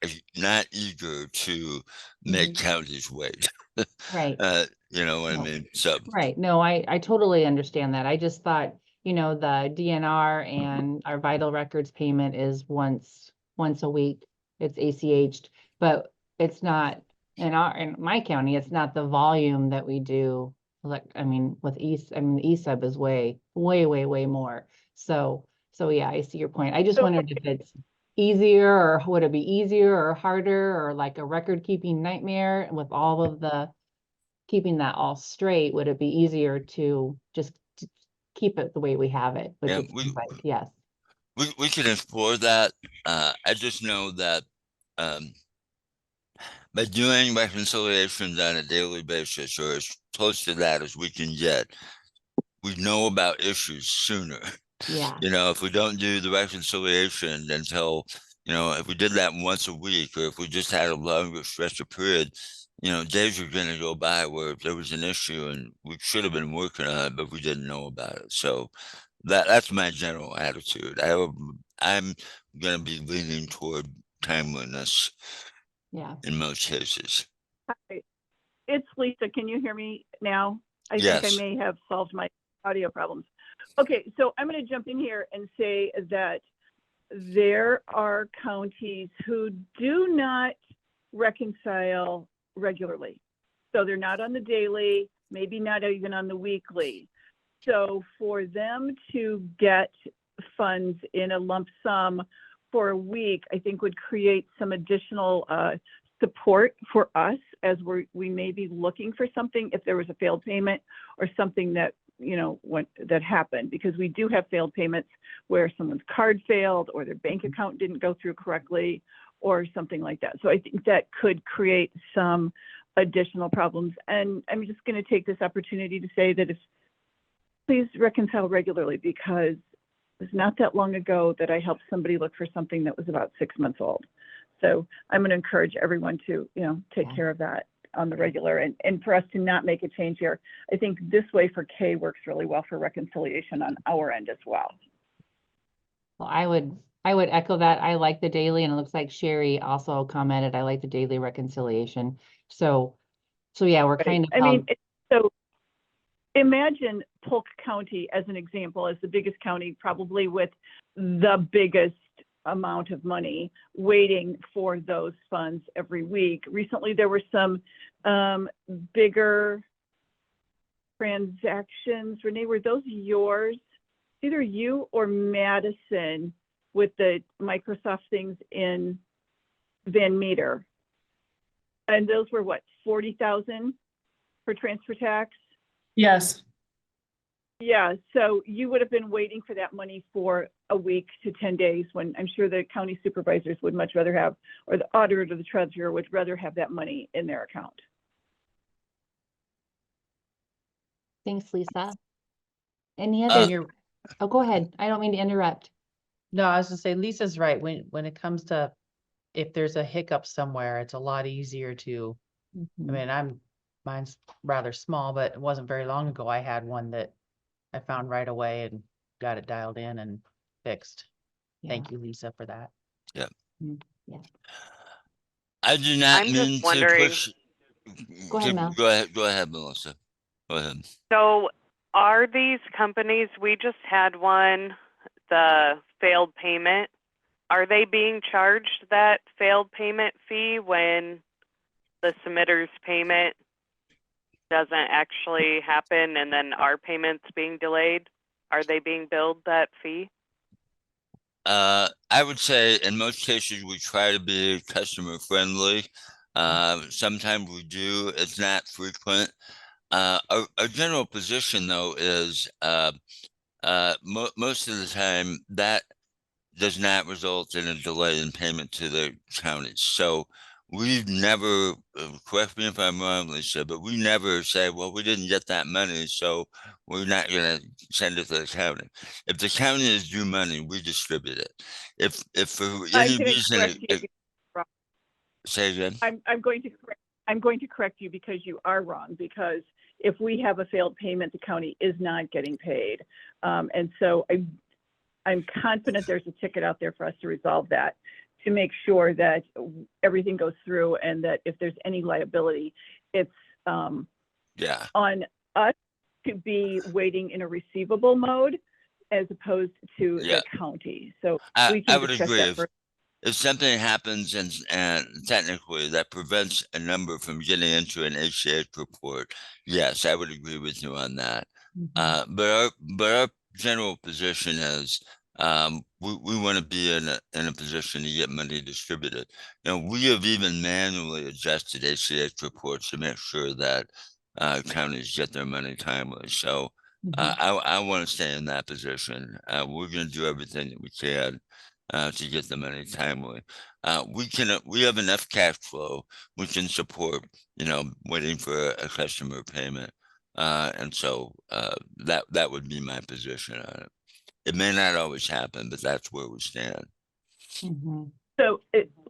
eager to make counties wait. Right. You know what I No. mean? So Right. No, I totally understand that. I just thought, the DNR and our vital records payment is once a week. It's ACH'd, but it's not in my county, it's not the volume that we do. Like, with the ESUB is way more. So yeah, I see your point. I just wondered if it's easier, or would it be easier or harder, or like a record keeping nightmare with all of the keeping that all straight? Would it be easier to just keep it the way we have it? Which yeah, it seems like, yes. we can explore that. I just know that by doing reconciliations on a daily basis, or as close to that as we can get, we know about issues sooner. Yeah. If we don't do the reconciliation until, if we did that once a week, or if we just had a longer stretch of period, days are going to go by where there was an issue and we should have been working on it, but we didn't know about it. So that's my general attitude. I'm going to be leaning toward timeliness. Yeah. In most cases. Hi, it's Lisa. Can you hear me now? I Yes. think I may have solved my audio problems. Okay, so I'm going to jump in here and say that there are counties who do not reconcile regularly. So they're not on the daily, maybe not even on the weekly. So for them to get funds in a lump sum for a week, I think would create some additional support for us as we may be looking for something if there was a failed payment or something that, you know, that happened, because we do have failed payments where someone's card failed or their bank account didn't go through correctly or something like that. So I think that could create some additional problems. And I'm just going to take this opportunity to say that please reconcile regularly, because it's not that long ago that I helped somebody look for something that was about 6 months old. So I'm going to encourage everyone to, you know, take care of that on the regular, and for us to not make a change here. I think this way for K works really well for reconciliation on our end as well. Well, I would echo that. I like the daily, and it looks like Sherry also commented, I like the daily reconciliation. So yeah, we're kind of, I mean, so imagine Polk County as an example, as the biggest county, probably with the biggest amount of money waiting for those funds every week. Recently, there were some bigger transactions. Renee, were those yours? Either you or Madison with the Microsoft things in Van Meter. And those were what, 40,000 for transfer tax? Yes. Yeah, so you would have been waiting for that money for a week to 10 days, when I'm sure the county supervisors would much rather have, or the auditor or the treasurer would rather have that money in their account. thanks, Lisa. Any other? Oh, go ahead. I don't mean to interrupt. No, I was gonna say Lisa's right. When it comes to, if there's a hiccup somewhere, it's a lot easier to, I mean, mine's rather small, but it wasn't very long ago I had one that I found right away and got it dialed in and fixed. Thank you, Lisa, for that. Yeah. Yeah. I do not I'm mean just to wondering. push. Go ahead, Mel. Go ahead, Melissa. Go ahead. So are these companies, we just had one, the failed payment, are they being charged that failed payment fee when the submitter's payment doesn't actually happen and then our payment's being delayed? Are they being billed that fee? I would say in most cases we try to be customer friendly. Sometimes we do. It's not frequent. Our general position though is most of the time that does not result in a delay in payment to the counties. So we've never, correct me if I'm wrong, Lisa, but we never say, well, we didn't get that money, so we're not going to send it to the county. If the county is due money, we distribute it. If for any reason, say again. I'm going to correct you, because you are wrong, because if we have a failed payment, the county is not getting paid. And so I'm confident there's a ticket out there for us to resolve that, to make sure that everything goes through, and that if there's any liability, it's on us to be waiting in a receivable mode as opposed to the county. So we can I would discuss agree. that further. If something happens and technically that prevents a number from getting into an ACH report, yes, I would agree with you on that. But our general position is we want to be in a position to get money distributed. You know, we have even manually adjusted ACH reports to make sure that counties get their money timely. So I want to stay in that position. We're going to do everything that we can to get the money timely. We have enough cash flow. We can support, you know, waiting for a customer payment. And so that would be my position on it. It may not always happen, but that's where we stand. So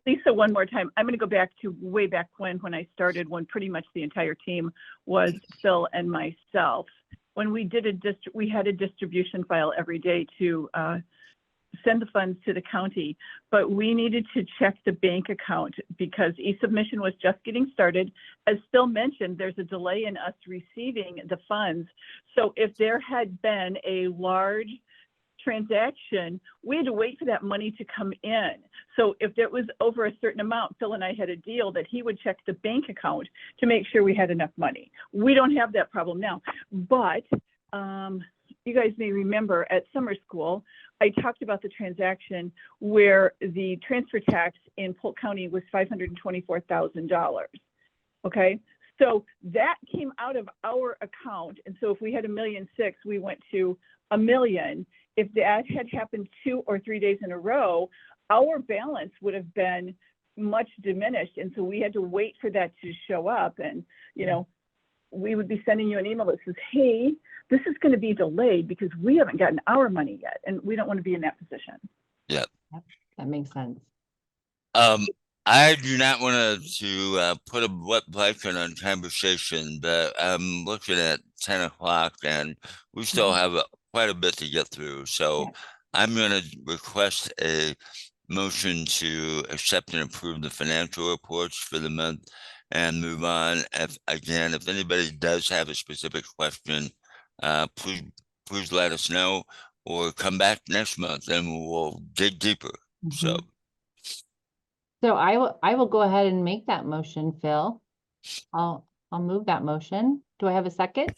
Lisa, one more time, I'm going to go back to way back when I started, when pretty much the entire team was Phil and myself. When we did we had a distribution file every day to send the funds to the county, but we needed to check the bank account because e-submission was just getting started. As Phil mentioned, there's a delay in us receiving the funds. So if there had been a large transaction, we had to wait for that money to come in. So if it was over a certain amount, Phil and I had a deal that he would check the bank account to make sure we had enough money. We don't have that problem now. But you guys may remember at summer school, I talked about the transaction where the transfer tax in Polk County was $524,000. Okay, so that came out of our account. And so if we had $1.6 million, we went to $1 million. If that had happened 2 or 3 days in a row, our balance would have been much diminished. And so we had to wait for that to show up. And, you know, we would be sending you an email that says, hey, this is going to be delayed because we haven't gotten our money yet. And we don't want to be in that position. Yeah. That makes sense. I do not want to put a wet blanket on conversation, but I'm looking at 10 o'clock and we still have quite a bit to get through. So I'm going to request a motion to accept and approve the financial reports for the month and move on. If anybody does have a specific question, please let us know or come back next month and we'll dig deeper. So I will go ahead and make that motion, Phil. I'll move that motion. Do I have a second?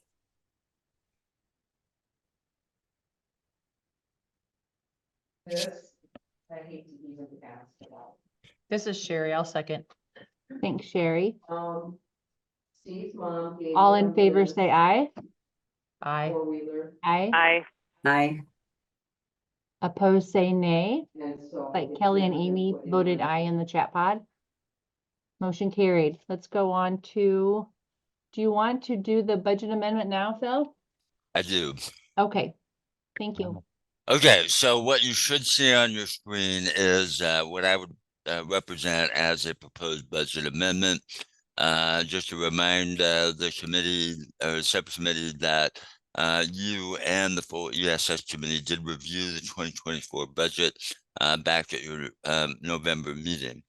This is Sherry. I'll second. Thanks, Sherry. Steve's mom. gave All her in favor, this say aye. Aye. four-wheeler, Aye. Aye. Aye. Opposed, say nay. and so Like it's Kelly and gonna Amy put in voted there. aye in the chat pod. Motion carried. Let's go on to, do you want to do the budget amendment now, Phil? I do. Okay, thank you. Okay, so what you should see on your screen is what I would represent as a proposed budget amendment. Just to remind the committee or subcommittee that you and the full ESS committee did review the 2024 budget back at your November meeting.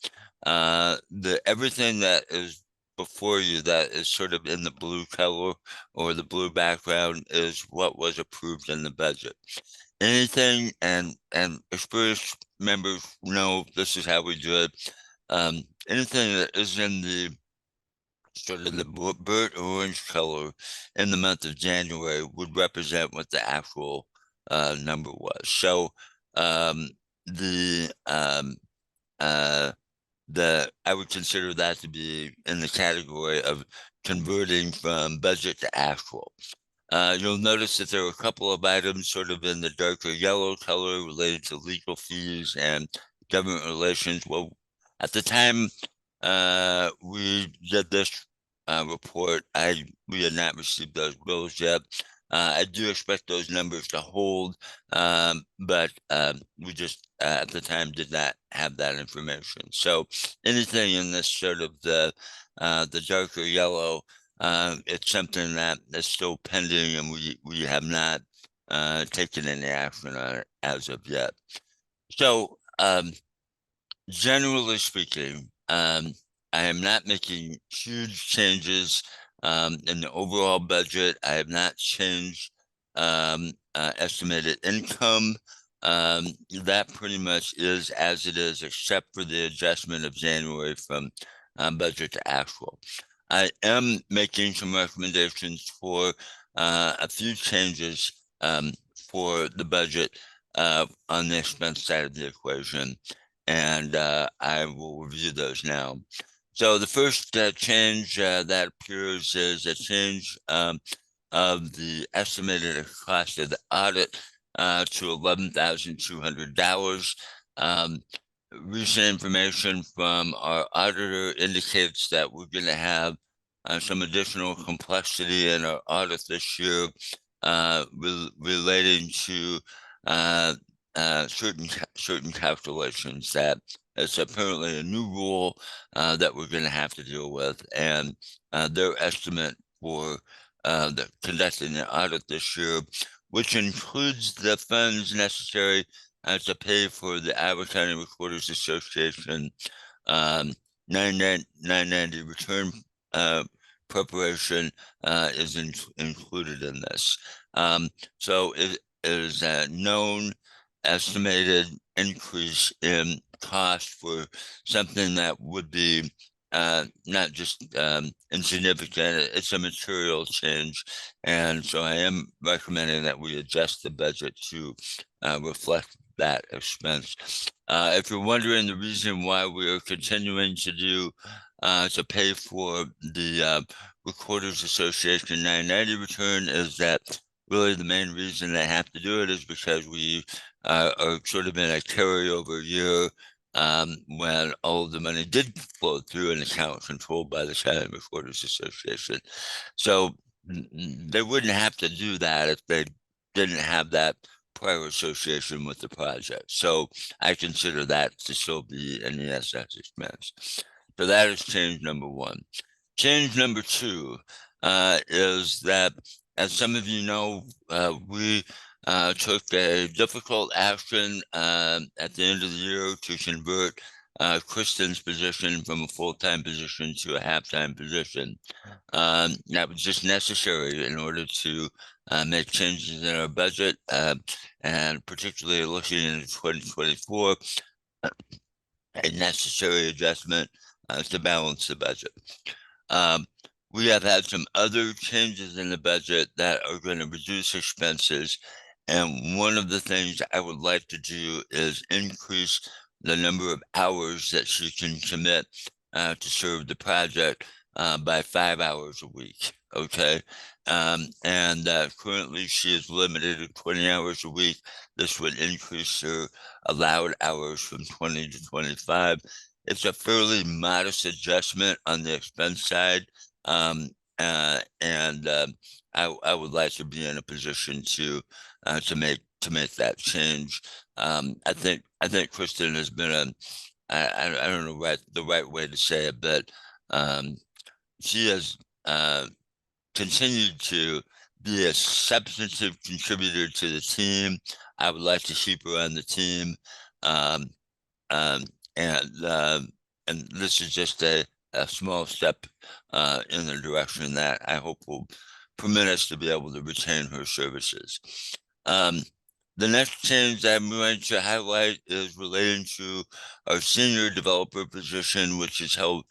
Everything that is before you that is sort of in the blue color or the blue background is what was approved in the budget. Anything and experienced members know this is how we do it. Anything that is in the sort of the burnt orange color in the month of January would represent what the actual number was. So I would consider that to be in the category of converting from budget to actual. You'll notice that there are a couple of items sort of in the darker yellow color related to legal fees and government relations. Well, at the time we did this report, we had not received those bills yet. I do expect those numbers to hold, but we just at the time did not have that information. So anything in this sort of the darker yellow, it's something that is still pending and we have not taken any action on it as of yet. So generally speaking, I am not making huge changes in the overall budget. I have not changed estimated income. That pretty much is as it is, except for the adjustment of January from budget to actual. I am making some recommendations for a few changes for the budget on the expense side of the equation, and I will review those now. So the first change that appears is a change of the estimated cost of the audit to $11,200. Recent information from our auditor indicates that we're going to have some additional complexity in our audit this year relating to certain calculations. That it's apparently a new rule that we're going to have to deal with, and their estimate for conducting the audit this year, which includes the funds necessary to pay for the Iowa County Recorders Association 990 return preparation is included in this. So is a known estimated increase in cost for something that would be not just insignificant, it's a material change. And so I am recommending that we adjust the budget to reflect that expense. If you're wondering the reason why we are continuing to do to pay for the Recorders Association 990 return, is that really the main reason they have to do it is because we are sort of in a carryover year when all of the money did flow through an account controlled by the County Recorders Association. So they wouldn't have to do that if they didn't have that prior association with the project. So I consider that to still be an ESS expense. So that is change number one. Change number two is that, as some of you know, we took a difficult action at the end of the year to convert Kristen's position from a full-time position to a half-time position. That was just necessary in order to make changes in our budget, and particularly looking into 2024, a necessary adjustment to balance the budget. We have had some other changes in the budget that are going to reduce expenses. And one of the things I would like to do is increase the number of hours that she can commit to serve the project by 5 hours a week. Okay. And currently she is limited to 20 hours a week. This would increase her allowed hours from 20 to 25. It's a fairly modest adjustment on the expense side. I would like to be in a position to make that change. I think Kristen has been I don't know the right way to say it, but she has continued to be a substantive contributor to the team. I would like to keep her on the team. And this is just a small step in the direction that I hope will permit us to be able to retain her services. The next change that I'm going to highlight is relating to our senior developer position, which is held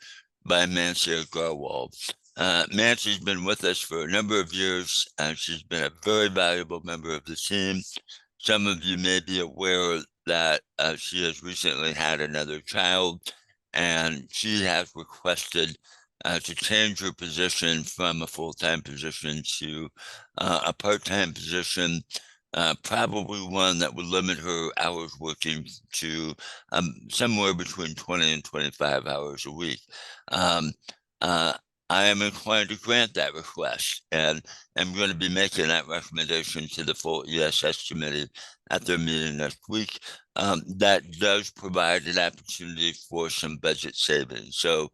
by Mansia Garwal. Mansi's been with us for a number of years, and she's been a very valuable member of the team. Some of you may be aware that she has recently had another child, and she has requested to change her position from a full-time position to a part-time position, probably one that would limit her hours working to somewhere between 20 and 25 hours a week. I am inclined to grant that request, and I'm going to be making that recommendation to the full ESS committee at their meeting next week. That does provide an opportunity for some budget savings. So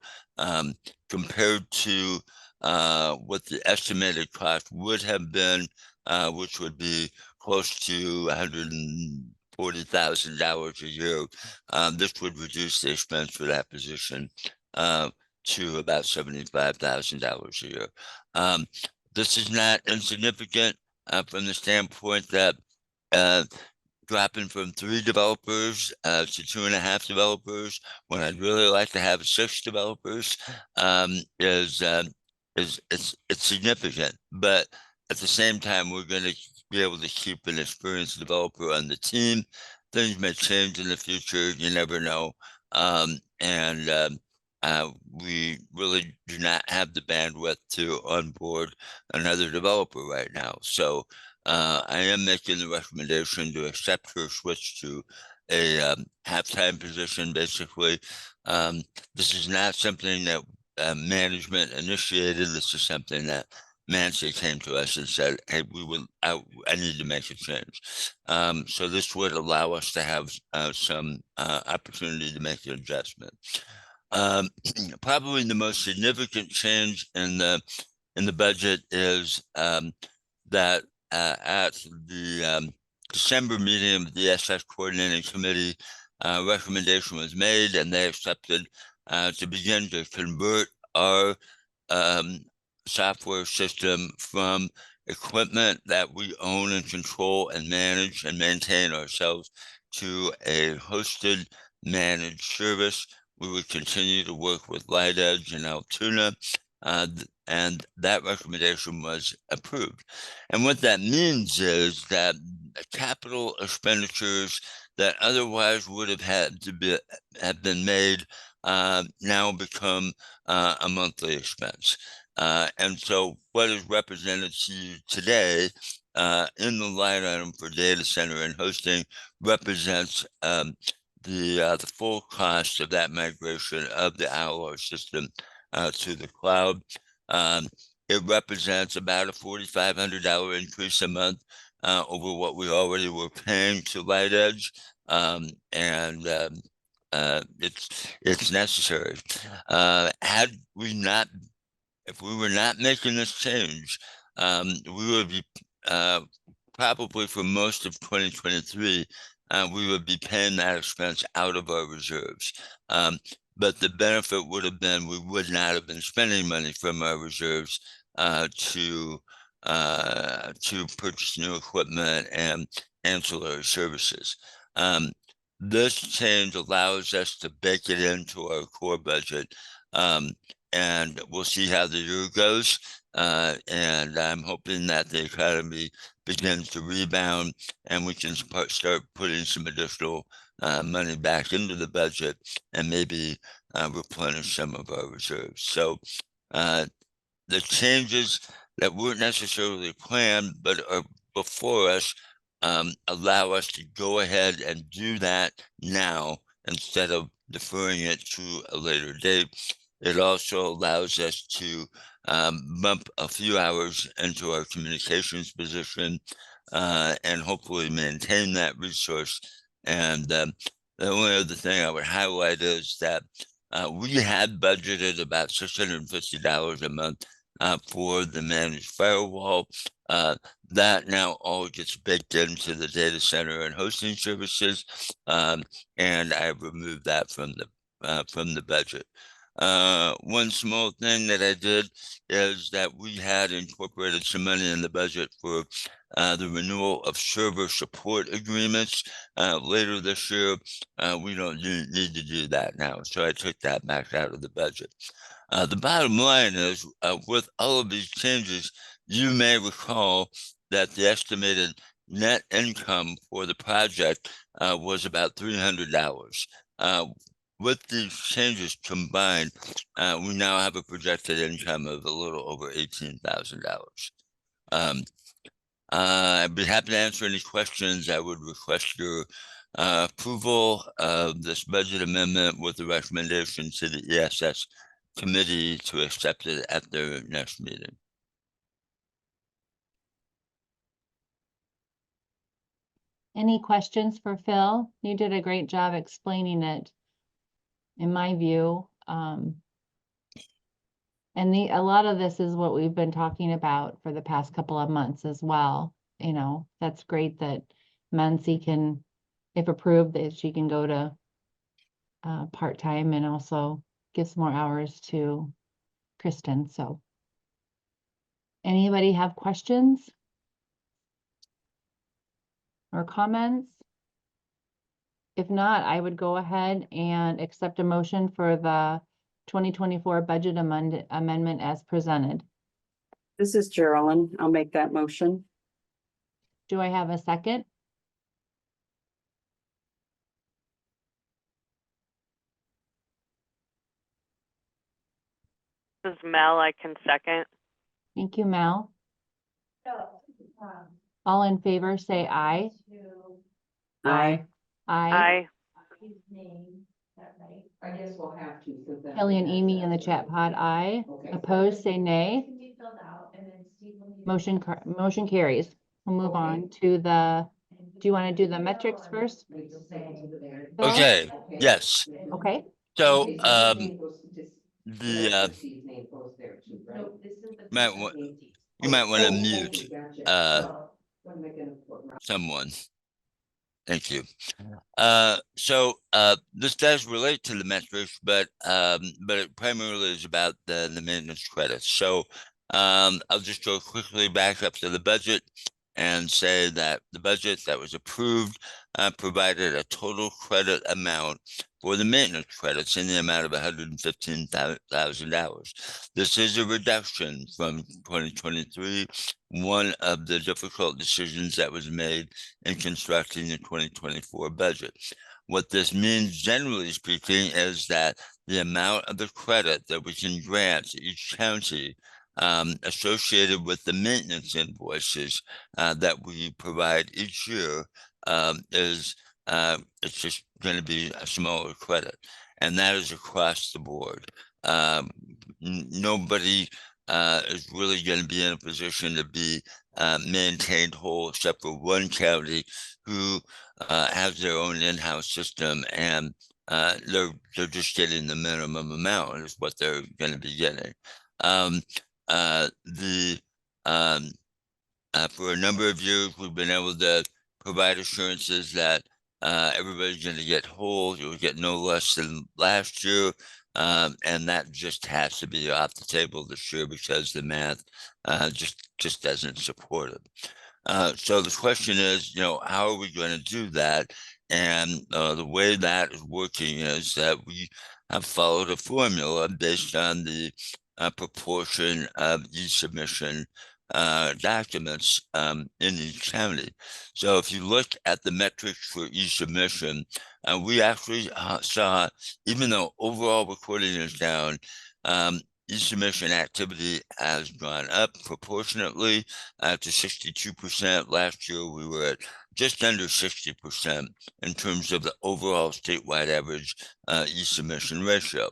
compared to what the estimated cost would have been, which would be close to $140,000 a year, this would reduce the expense for that position to about $75,000 a year. This is not insignificant from the standpoint that dropping from 3 developers to 2.5 developers when I'd really like to have 6 developers is significant. But at the same time, we're going to be able to keep an experienced developer on the team. Things may change in the future, you never know. We really do not have the bandwidth to onboard another developer right now. So I am making the recommendation to accept her switch to a half-time position, basically. This is not something that management initiated. This is something that Nancy came to us and said, hey, I need to make a change. So this would allow us to have some opportunity to make an adjustment. Probably the most significant change in the budget is that at the December meeting of the ESS Coordinating Committee, recommendation was made, and they accepted to begin to convert our software system from equipment that we own and control and manage and maintain ourselves to a hosted managed service. We would continue to work with Light Edge and Altoona, and that recommendation was approved. And what that means is that capital expenditures that otherwise would have had to have been made now become a monthly expense. And so what is represented to you today in the line item for data center and hosting represents the full cost of that migration of the Alloy system to the cloud. It represents about a $4,500 increase a month over what we already were paying to Light Edge. It's necessary. If we were not making this change, we would be probably for most of 2023, we would be paying that expense out of our reserves. But the benefit would have been we would not have been spending money from our reserves to purchase new equipment and ancillary services. This change allows us to bake it into our core budget, and we'll see how the year goes. And I'm hoping that the economy begins to rebound and we can start putting some additional money back into the budget and maybe replenish some of our reserves. So the changes that weren't necessarily planned but are before us allow us to go ahead and do that now instead of deferring it to a later date. It also allows us to bump a few hours into our communications position and hopefully maintain that resource. And the only other thing I would highlight is that we had budgeted about $650 a month for the managed firewall. That now all gets baked into the data center and hosting services, and I've removed that from the budget. One small thing that I did is that we had incorporated some money in the budget for the renewal of server support agreements later this year. We don't need to do that now, so I took that back out of the budget. The bottom line is, with all of these changes, you may recall that the estimated net income for the project was about $300. With these changes combined, we now have a projected income of a little over $18,000. I'd be happy to answer any questions. I would request your approval of this budget amendment with the recommendation to the ESS committee to accept it at their next meeting. Any questions for Phil? You did a great job explaining it, in my view. And a lot of this is what we've been talking about for the past couple of months as well. You know, that's great that Muncie can, if approved, that she can go to part-time and also give some more hours to Kristen. So anybody have questions or comments? If not, I would go ahead and accept a motion for the 2024 budget amendment as presented. This is Geraldine. I'll make that motion. Do I have a second? This is Mel. I can second. Thank you, Mel. All in favor, say aye. Aye. Aye. I guess we'll have to. Kelly and Amy in the chat pod, aye. Opposed, say nay. Motion carries. We'll move on to the, do you want to do the metrics first? Phil? Okay, yes. Okay. So you might want to mute someone. Thank you. So this does relate to the metrics, but it primarily is about the maintenance credits. So I'll just go quickly back up to the budget and say that the budget that was approved provided a total credit amount for the maintenance credits in the amount of $115,000. This is a reduction from 2023, one of the difficult decisions that was made in constructing the 2024 budget. What this means, generally speaking, is that the amount of the credit that we can grant to each county associated with the maintenance invoices that we provide each year is it's just going to be a smaller credit, and that is across the board. Nobody is really going to be in a position to be maintained whole, except for one county who has their own in-house system, and they're just getting the minimum amount is what they're going to be getting. For a number of years, we've been able to provide assurances that everybody's going to get whole. You'll get no less than last year. And that just has to be off the table this year because the math just doesn't support it. So the question is, how are we going to do that? And the way that is working is that we have followed a formula based on the proportion of e-submission documents in each county. So if you look at the metrics for e-submission, we actually saw, even though overall recording is down, e-submission activity has gone up proportionately to 62%. Last year, we were at just under 60% in terms of the overall statewide average e-submission ratio.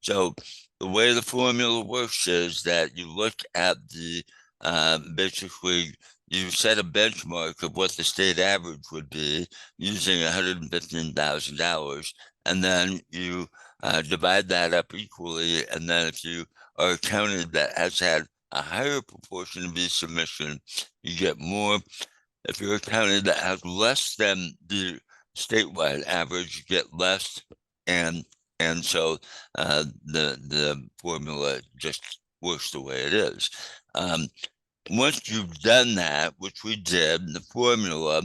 So the way the formula works is that you look at the basically you set a benchmark of what the state average would be using $115,000, and then you divide that up equally. And then if you are a county that has had a higher proportion of e-submission, you get more. If you're a county that has less than the statewide average, you get less. And so the formula just works the way it is. Once you've done that, which we did, the formula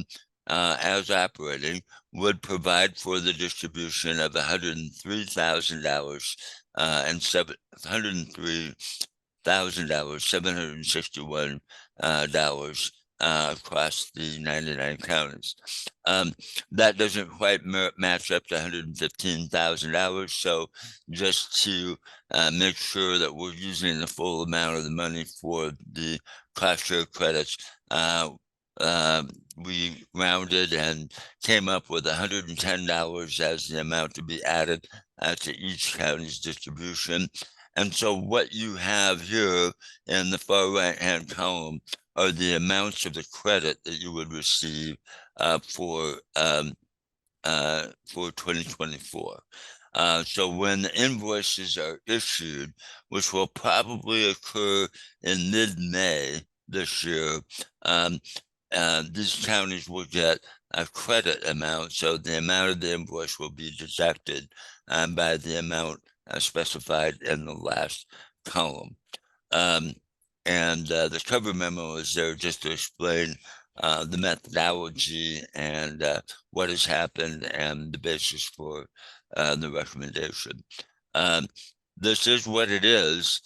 as operating would provide for the distribution of $103,000 and $761 across the 99 counties. That doesn't quite match up to $115,000. So just to make sure that we're using the full amount of the money for the cost share credits, we rounded and came up with $110 as the amount to be added to each county's distribution. And so what you have here in the far right-hand column are the amounts of the credit that you would receive for 2024. So when the invoices are issued, which will probably occur in mid-May this year, these counties will get a credit amount. So the amount of the invoice will be deducted by the amount specified in the last column. And the cover memo is there just to explain the methodology and what has happened and the basis for the recommendation. This is what it is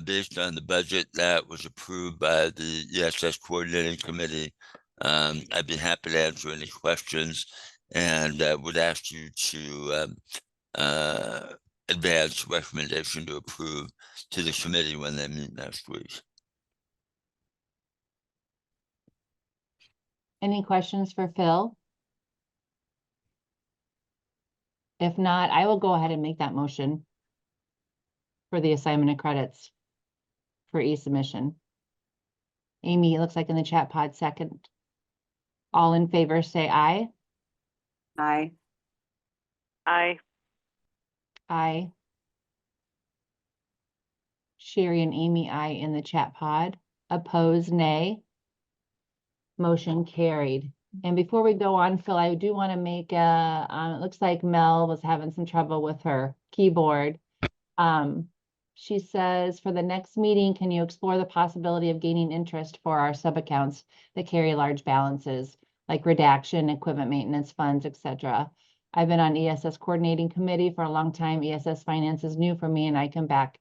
based on the budget that was approved by the ESS Coordinating Committee. I'd be happy to answer any questions, and would ask you to advance recommendation to approve to the committee when they meet next week. Any questions for Phil? If not, I will go ahead and make that motion for the assignment of credits for e-submission. Amy, it looks like in the chat pod, second. All in favor, say aye. Aye. Aye. Aye. Sherry and Amy, aye in the chat pod. Opposed, nay. Motion carried. And before we go on, Phil, I do want to make it looks like Mel was having some trouble with her keyboard. She says, for the next meeting, can you explore the possibility of gaining interest for our sub-accounts that carry large balances, like redaction, equipment maintenance funds, etc. I've been on ESS coordinating committee for a long time. ESS Finance is new for me, and I can back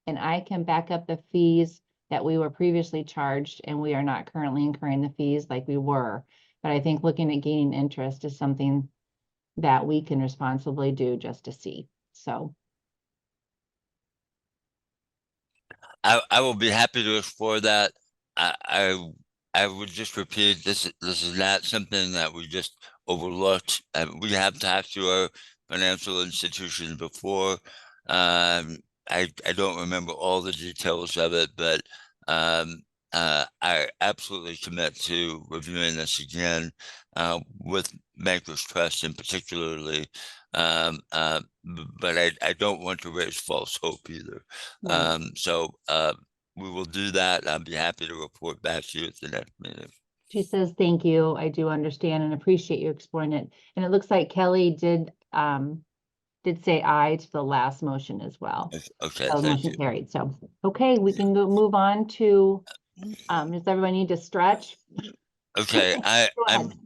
up the fees that we were previously charged, and we are not currently incurring the fees like we were. But I think looking at gaining interest is something that we can responsibly do just to see. So I will be happy to explore that. I would just repeat, this is not something that we just overlooked. We have talked to our financial institutions before. I don't remember all the details of it, but I absolutely commit to reviewing this again with Bankers Trust in particularly. But I don't want to raise false hope either. right. So we will do that. I'll be happy to report back to you at the next meeting. She says, thank you. I do understand and appreciate you exploring it. And it looks like Kelly did say aye to the last motion as well. Okay, So thank motion you. carried. So, okay, we can move on to, does everyone need to stretch? Okay, Go I'm ahead.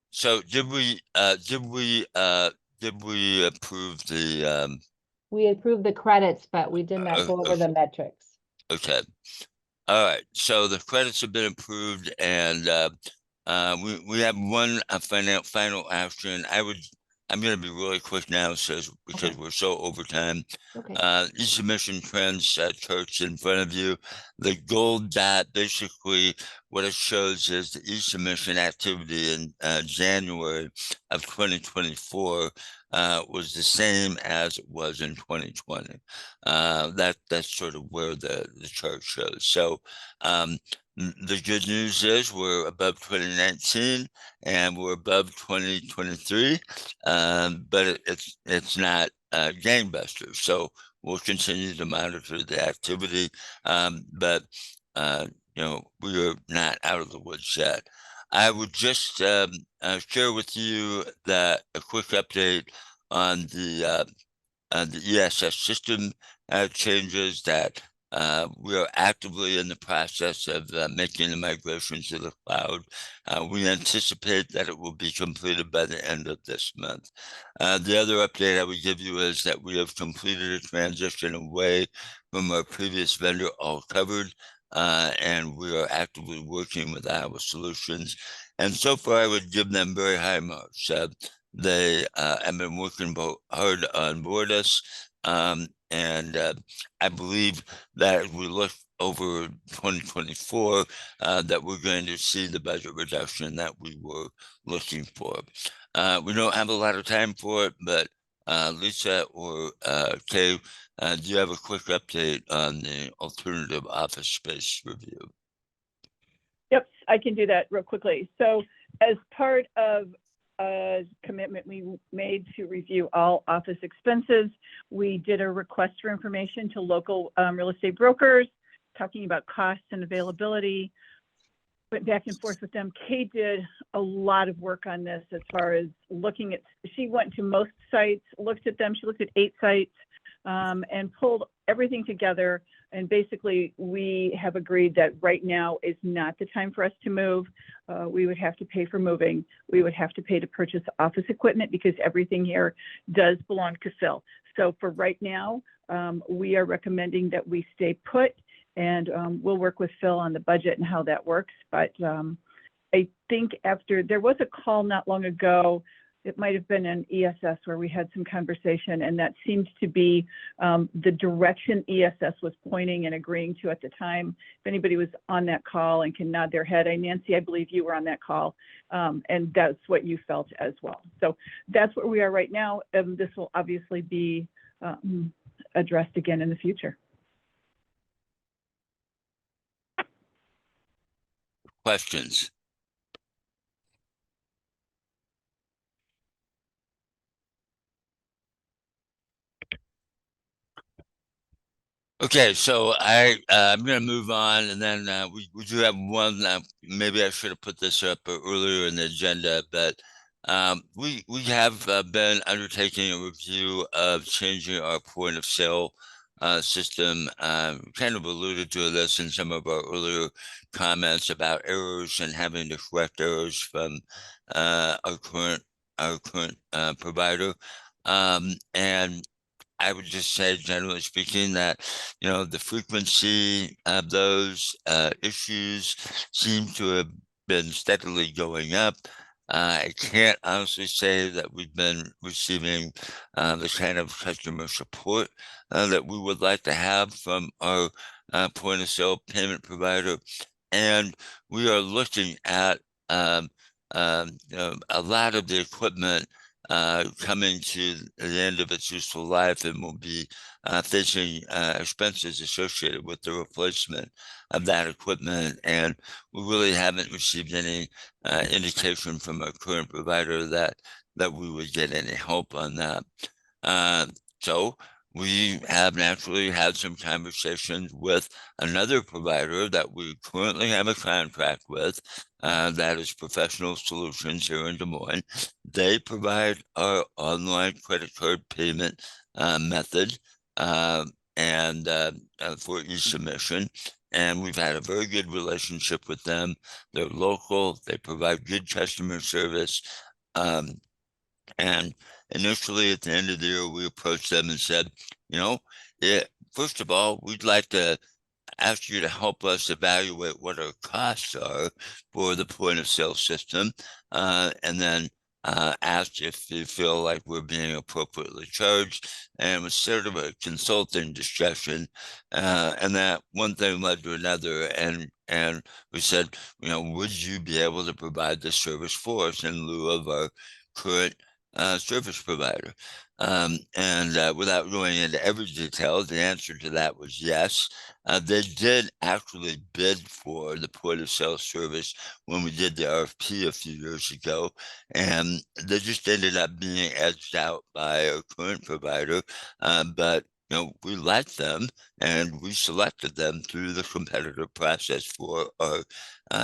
so did we approve the We approved the credits, but we did not go over the metrics. okay. All right, so the credits have been approved, and we have one final action. I'm going to be really quick now, because we're so over time. Okay. E-submission trends charts in front of you. The gold dot, basically what it shows is the e-submission activity in January of 2024 was the same as it was in 2020. That's sort of where the chart shows. So the good news is we're above 2019 and we're above 2023, but it's not gangbusters. So we'll continue to monitor the activity, but you know, we are not out of the woods yet. I would just share with you that a quick update on the ESS system changes that we are actively in the process of making the migration to the cloud. We anticipate that it will be completed by the end of this month. The other update I would give you is that we have completed a transition away from our previous vendor, All Covered, and we are actively working with Iowa Solutions. And so far, I would give them very high marks. They have been working hard on board us. And I believe that as we look over 2024, that we're going to see the budget reduction that we were looking for. We don't have a lot of time for it, but Lisa or Kay, do you have a quick update on the alternative office space review? Yep, I can do that real quickly. So as part of a commitment we made to review all office expenses, we did a request for information to local real estate brokers, talking about costs and availability. Went back and forth with them. Kay did a lot of work on this as far as looking at, she went to most sites, looked at them. She looked at 8 sites and pulled everything together. And basically, we have agreed that right now is not the time for us to move. We would have to pay for moving. We would have to pay to purchase office equipment because everything here does belong to Phil. So for right now, we are recommending that we stay put, and we'll work with Phil on the budget and how that works. But I think after, there was a call not long ago, it might have been an ESS where we had some conversation, and that seems to be the direction ESS was pointing and agreeing to at the time. If anybody was on that call and can nod their head, Nancy, I believe you were on that call, and that's what you felt as well. So that's where we are right now. This will obviously be addressed again in the future. Questions? Okay, so I'm going to move on, and then we do have one. Maybe I should have put this up earlier in the agenda, but we have been undertaking a review of changing our point of sale system. Kind of alluded to this in some of our earlier comments about errors and having to correct errors from our current provider. And I would just say, generally speaking, that, you know, the frequency of those issues seem to have been steadily going up. I can't honestly say that we've been receiving the kind of customer support that we would like to have from our point of sale payment provider. And we are looking at you know, a lot of the equipment coming to the end of its useful life and will be facing expenses associated with the replacement of that equipment. And we really haven't received any indication from our current provider that we would get any help on that. So we have naturally had some conversations with another provider that we currently have a contract with, that is Professional Solutions here in Des Moines. They provide our online credit card payment method and for e-submission. And we've had a very good relationship with them. They're local, they provide good customer service. And initially at the end of the year, we approached them and said, you know, first of all, we'd like to ask you to help us evaluate what our costs are for the point of sale system, and then ask if you feel like we're being appropriately charged. And it was sort of a consulting discussion, and that one thing led to another. And we said, you know, would you be able to provide this service for us in lieu of our current service provider? And without going into every detail, the answer to that was yes. They did actually bid for the point of sale service when we did the RFP a few years ago, and they just ended up being edged out by our current provider. But you know, we liked them and we selected them through the competitive process for our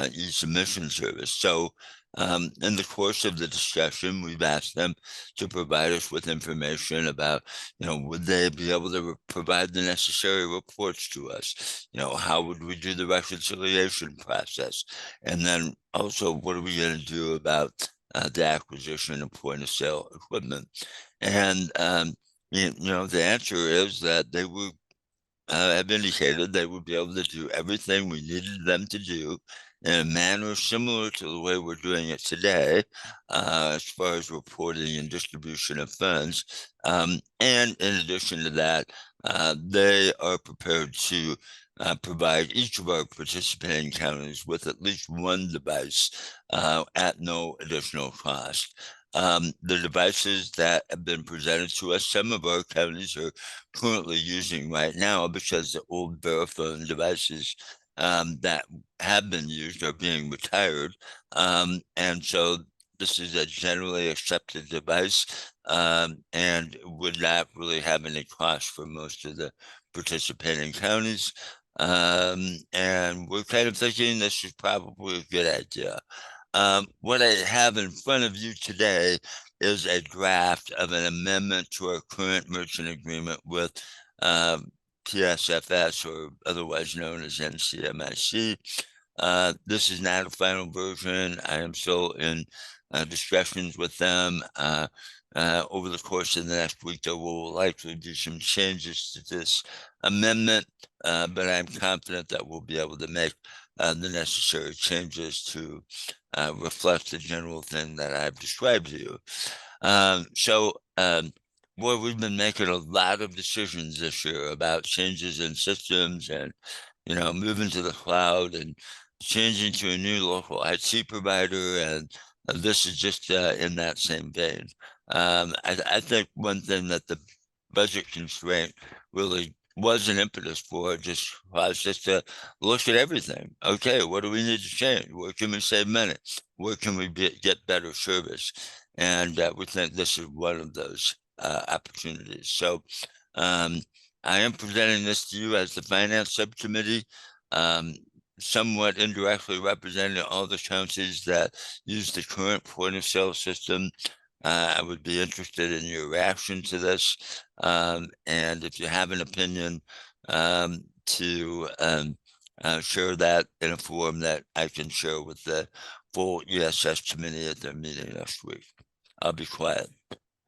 e-submission service. So in the course of the discussion, we've asked them to provide us with information about, you know, would they be able to provide the necessary reports to us? You know, how would we do the reconciliation process? And then also, what are we going to do about the acquisition of point of sale equipment? And, you know, the answer is that they would have indicated they would be able to do everything we needed them to do in a manner similar to the way we're doing it today, as far as reporting and distribution of funds. And in addition to that, they are prepared to provide each of our participating counties with at least one device at no additional cost. The devices that have been presented to us, some of our counties are currently using right now because the old Verifone devices that have been used are being retired. And so this is a generally accepted device and would not really have any cost for most of the participating counties. And we're kind of thinking this is probably a good idea. What I have in front of you today is a draft of an amendment to our current merchant agreement with PSFS, or otherwise known as NCMIC. This is not a final version. I am still in discussions with them. Over the course of the next week, there will likely be some changes to this amendment, but I'm confident that we'll be able to make the necessary changes to reflect the general thing that I've described to you. Boy, we've been making a lot of decisions this year about changes in systems and, you know, moving to the cloud and changing to a new local IT provider. And this is just in that same vein. I think one thing that the budget constraint really was an impetus for was just to look at everything. Okay, what do we need to change? Where can we save money? Where can we get better service? And we think this is one of those opportunities. So I am presenting this to you as the Finance Subcommittee, somewhat indirectly representing all the counties that use the current point of sale system. I would be interested in your reaction to this. And if you have an opinion, to share that in a form that I can share with the full ESS committee at their meeting next week. I'll be quiet,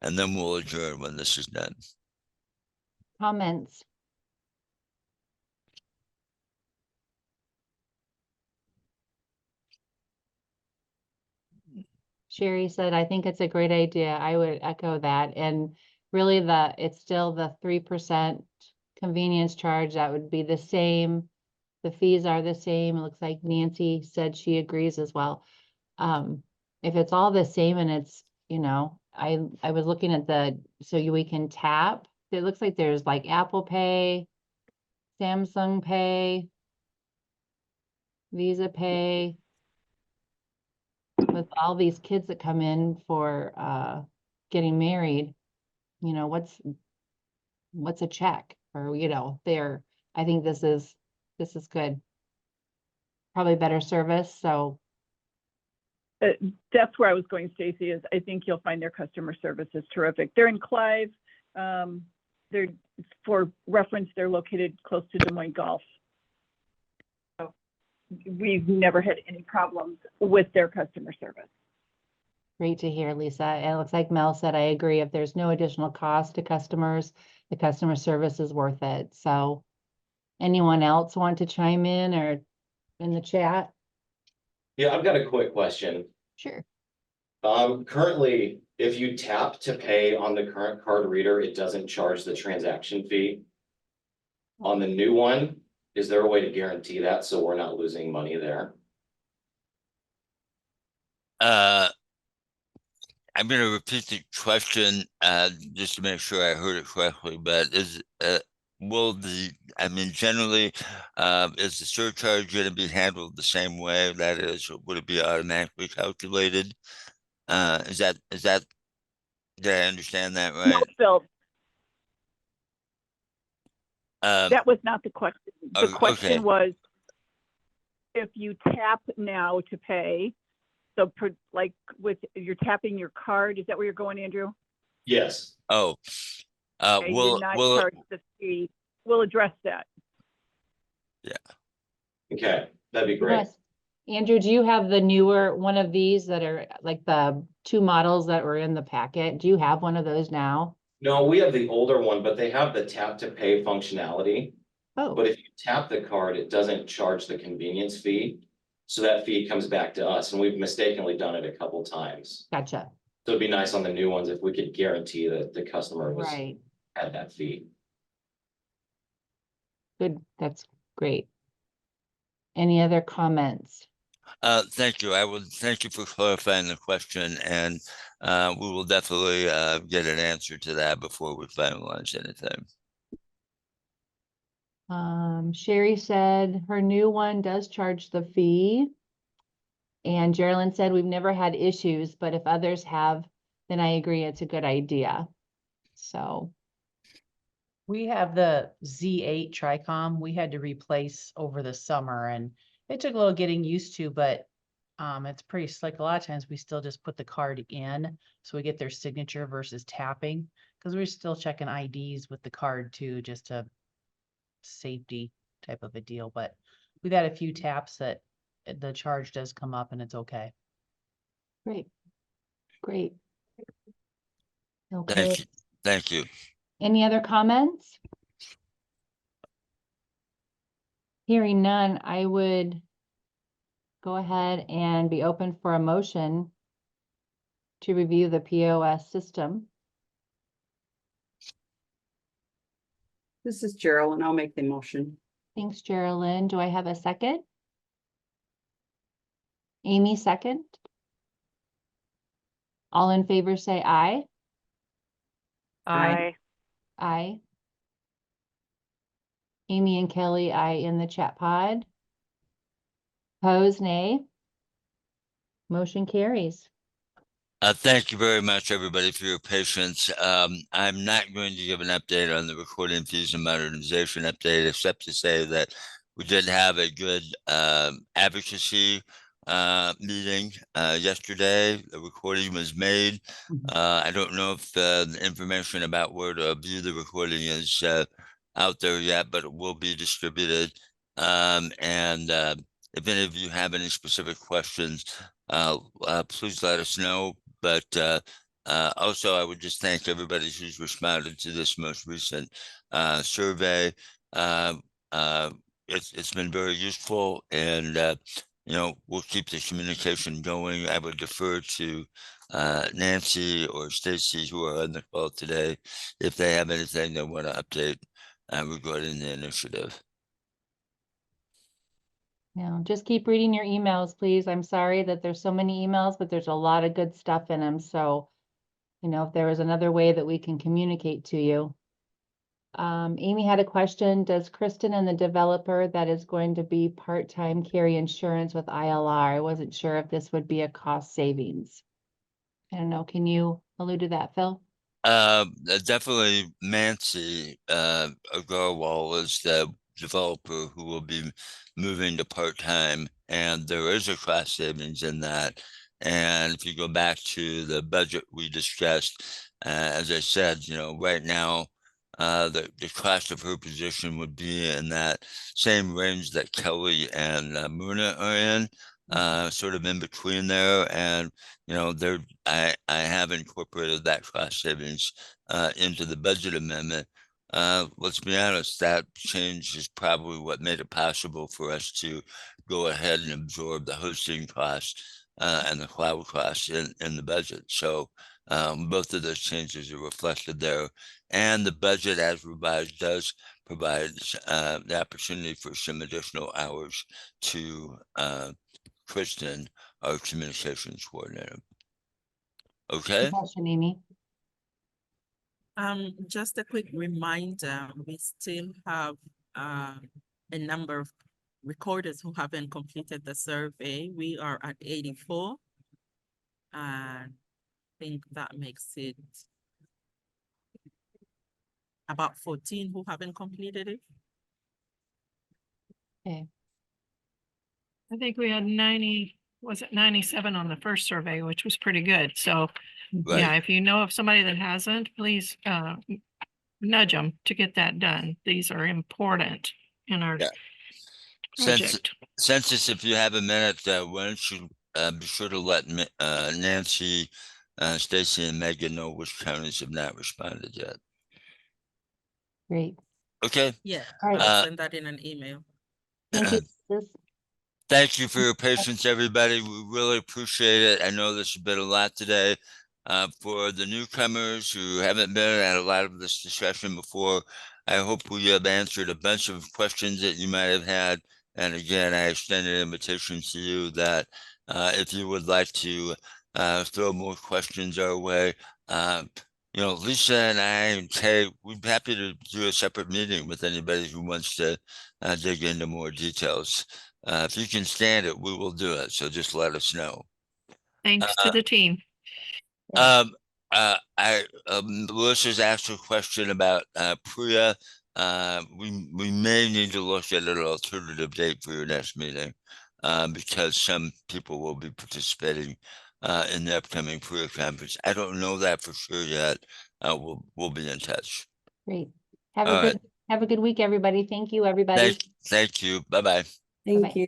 and then we'll adjourn when this is done. Comments? Sherry said, I think it's a great idea. I would echo that. And really it's still the 3% convenience charge. That would be the same. The fees are the same. It looks like Nancy said she agrees as well. If it's all the same and it's, I was looking at we can tap. It looks like there's like Apple Pay, Samsung Pay, Visa Pay. With all these kids that come in for getting married, what's a check? Or I think this is good. Probably better service. So That's where I was going, Stacy, is I think you'll find their customer service is terrific. They're in Clive. They're, for reference, they're located close to Des Moines Golf. So we've never had any problems with their customer service. great to hear, Lisa. And it looks like Mel said, I agree. If there's no additional cost to customers, the customer service is worth it. So anyone else want to chime in or in the chat? Yeah, I've got a quick question. Sure. Currently, if you tap to pay on the current card reader, it doesn't charge the transaction fee. On the new one, is there a way to guarantee that so we're not losing money there? I'm going to repeat the question just to make sure I heard it correctly, but generally, is the surcharge going to be handled the same way? That is, would it be automatically calculated? Did I understand that right? No, Phil, Um, that was not the question. The okay. question was, if you tap now to pay, so you're tapping your card, is that where you're going, Andrew? Yes. Oh, Okay, you're not charged the fee. We'll address that. Yeah. Okay, that'd be great. Yes. Andrew, do you have the newer one of these that are like the 2 models that were in the packet? Do you have one of those now? No, we have the older one, but they have the tap to pay functionality. Oh, But if you tap the card, it doesn't charge the convenience fee. So that fee comes back to us, and we've mistakenly done it a couple times. gotcha. So it'd be nice on the new ones if we could guarantee that the customer Right. had that fee. Good. That's great. Any other comments? Thank you. I would thank you for clarifying the question, and we will definitely get an answer to that before we finalize anything. Sherry said her new one does charge the fee. And Geraldine said we've never had issues, but if others have, then I agree it's a good idea. So We have the Z8 Tricom we had to replace over the summer, and it took a little getting used to, but it's pretty slick. A lot of times we still just put the card in, so we get their signature versus tapping, because we're still checking IDs with the card too, just to safety type of a deal. But we've had a few taps that the charge does come up and it's okay. great. Great. Okay. Thank you. Thank you. Any other comments? Hearing none, I would go ahead and be open for a motion to review the POS system. This is Geraldine. I'll make the motion. Thanks, Geraldine. Do I have a second? Amy, second. All in favor say aye. Aye. Aye. Amy and Kelly, aye in the chat pod. Opposed, nay. Motion carries. Thank you very much, everybody, for your patience. I'm not going to give an update on the recording fees and modernization update, except to say that we did have a good advocacy meeting yesterday. The recording was made. I don't know if the information about where to view the recording is out there yet, but it will be distributed. And if any of you have any specific questions, please let us know. But also, I would just thank everybody who's responded to this most recent survey. It's been very useful, and we'll keep the communication going. I would defer to Nancy or Stacy, who are on the call today, if they have anything they want to update regarding the initiative. No, just keep reading your emails, please. I'm sorry that there's so many emails, but there's a lot of good stuff in them. So, if there was another way that we can communicate to you. Amy had a question. Does Kristen and the developer that is going to be part-time carry insurance with ILR? I wasn't sure if this would be a cost savings. I don't know. Can you allude to that, Phil? Definitely Nancy Agarwal is the developer who will be moving to part-time, and there is a cost savings in that. And if you go back to the budget we discussed, as I said, right now, the cost of her position would be in that same range that Kelly and Muna are in, sort of in between there. And I have incorporated that cost savings into the budget amendment. Let's be honest, that change is probably what made it possible for us to go ahead and absorb the hosting costs and the cloud costs in the budget. So both of those changes are reflected there. And the budget as revised does provide the opportunity for some additional hours to Kristen, our communications coordinator. Okay. Question, Amy. Just a quick reminder, we still have a number of recorders who haven't completed the survey. We are at 84. And I think that makes it about 14 who haven't completed it. Okay. I think we had 97 on the first survey, which was pretty good. So Right. yeah, if you know of somebody that hasn't, please nudge them to get that done. These are important in our project. Census, if you have a minute, why don't you be sure to let Nancy, Stacy, and Megan know which counties have not responded yet. Great. Okay. Yeah, All right. I'll send that in an email. Thank you. Thank you for your patience, everybody. We really appreciate it. I know this has been a lot today. For the newcomers who haven't been at a lot of this discussion before, I hope we have answered a bunch of questions that you might have had. And again, I extend an invitation to you that if you would like to throw more questions our way, Lisa and I and Kay, we'd be happy to do a separate meeting with anybody who wants to dig into more details. If you can stand it, we will do it. So just let us know. Thanks to the team. Melissa's asked a question about Priya. We may need to look at an alternative date for your next meeting because some people will be participating in the upcoming Priya conference. I don't know that for sure yet. We'll be in touch. Great. Have a good week, everybody. Thank you, everybody. Thank you. Bye-bye. Thank you.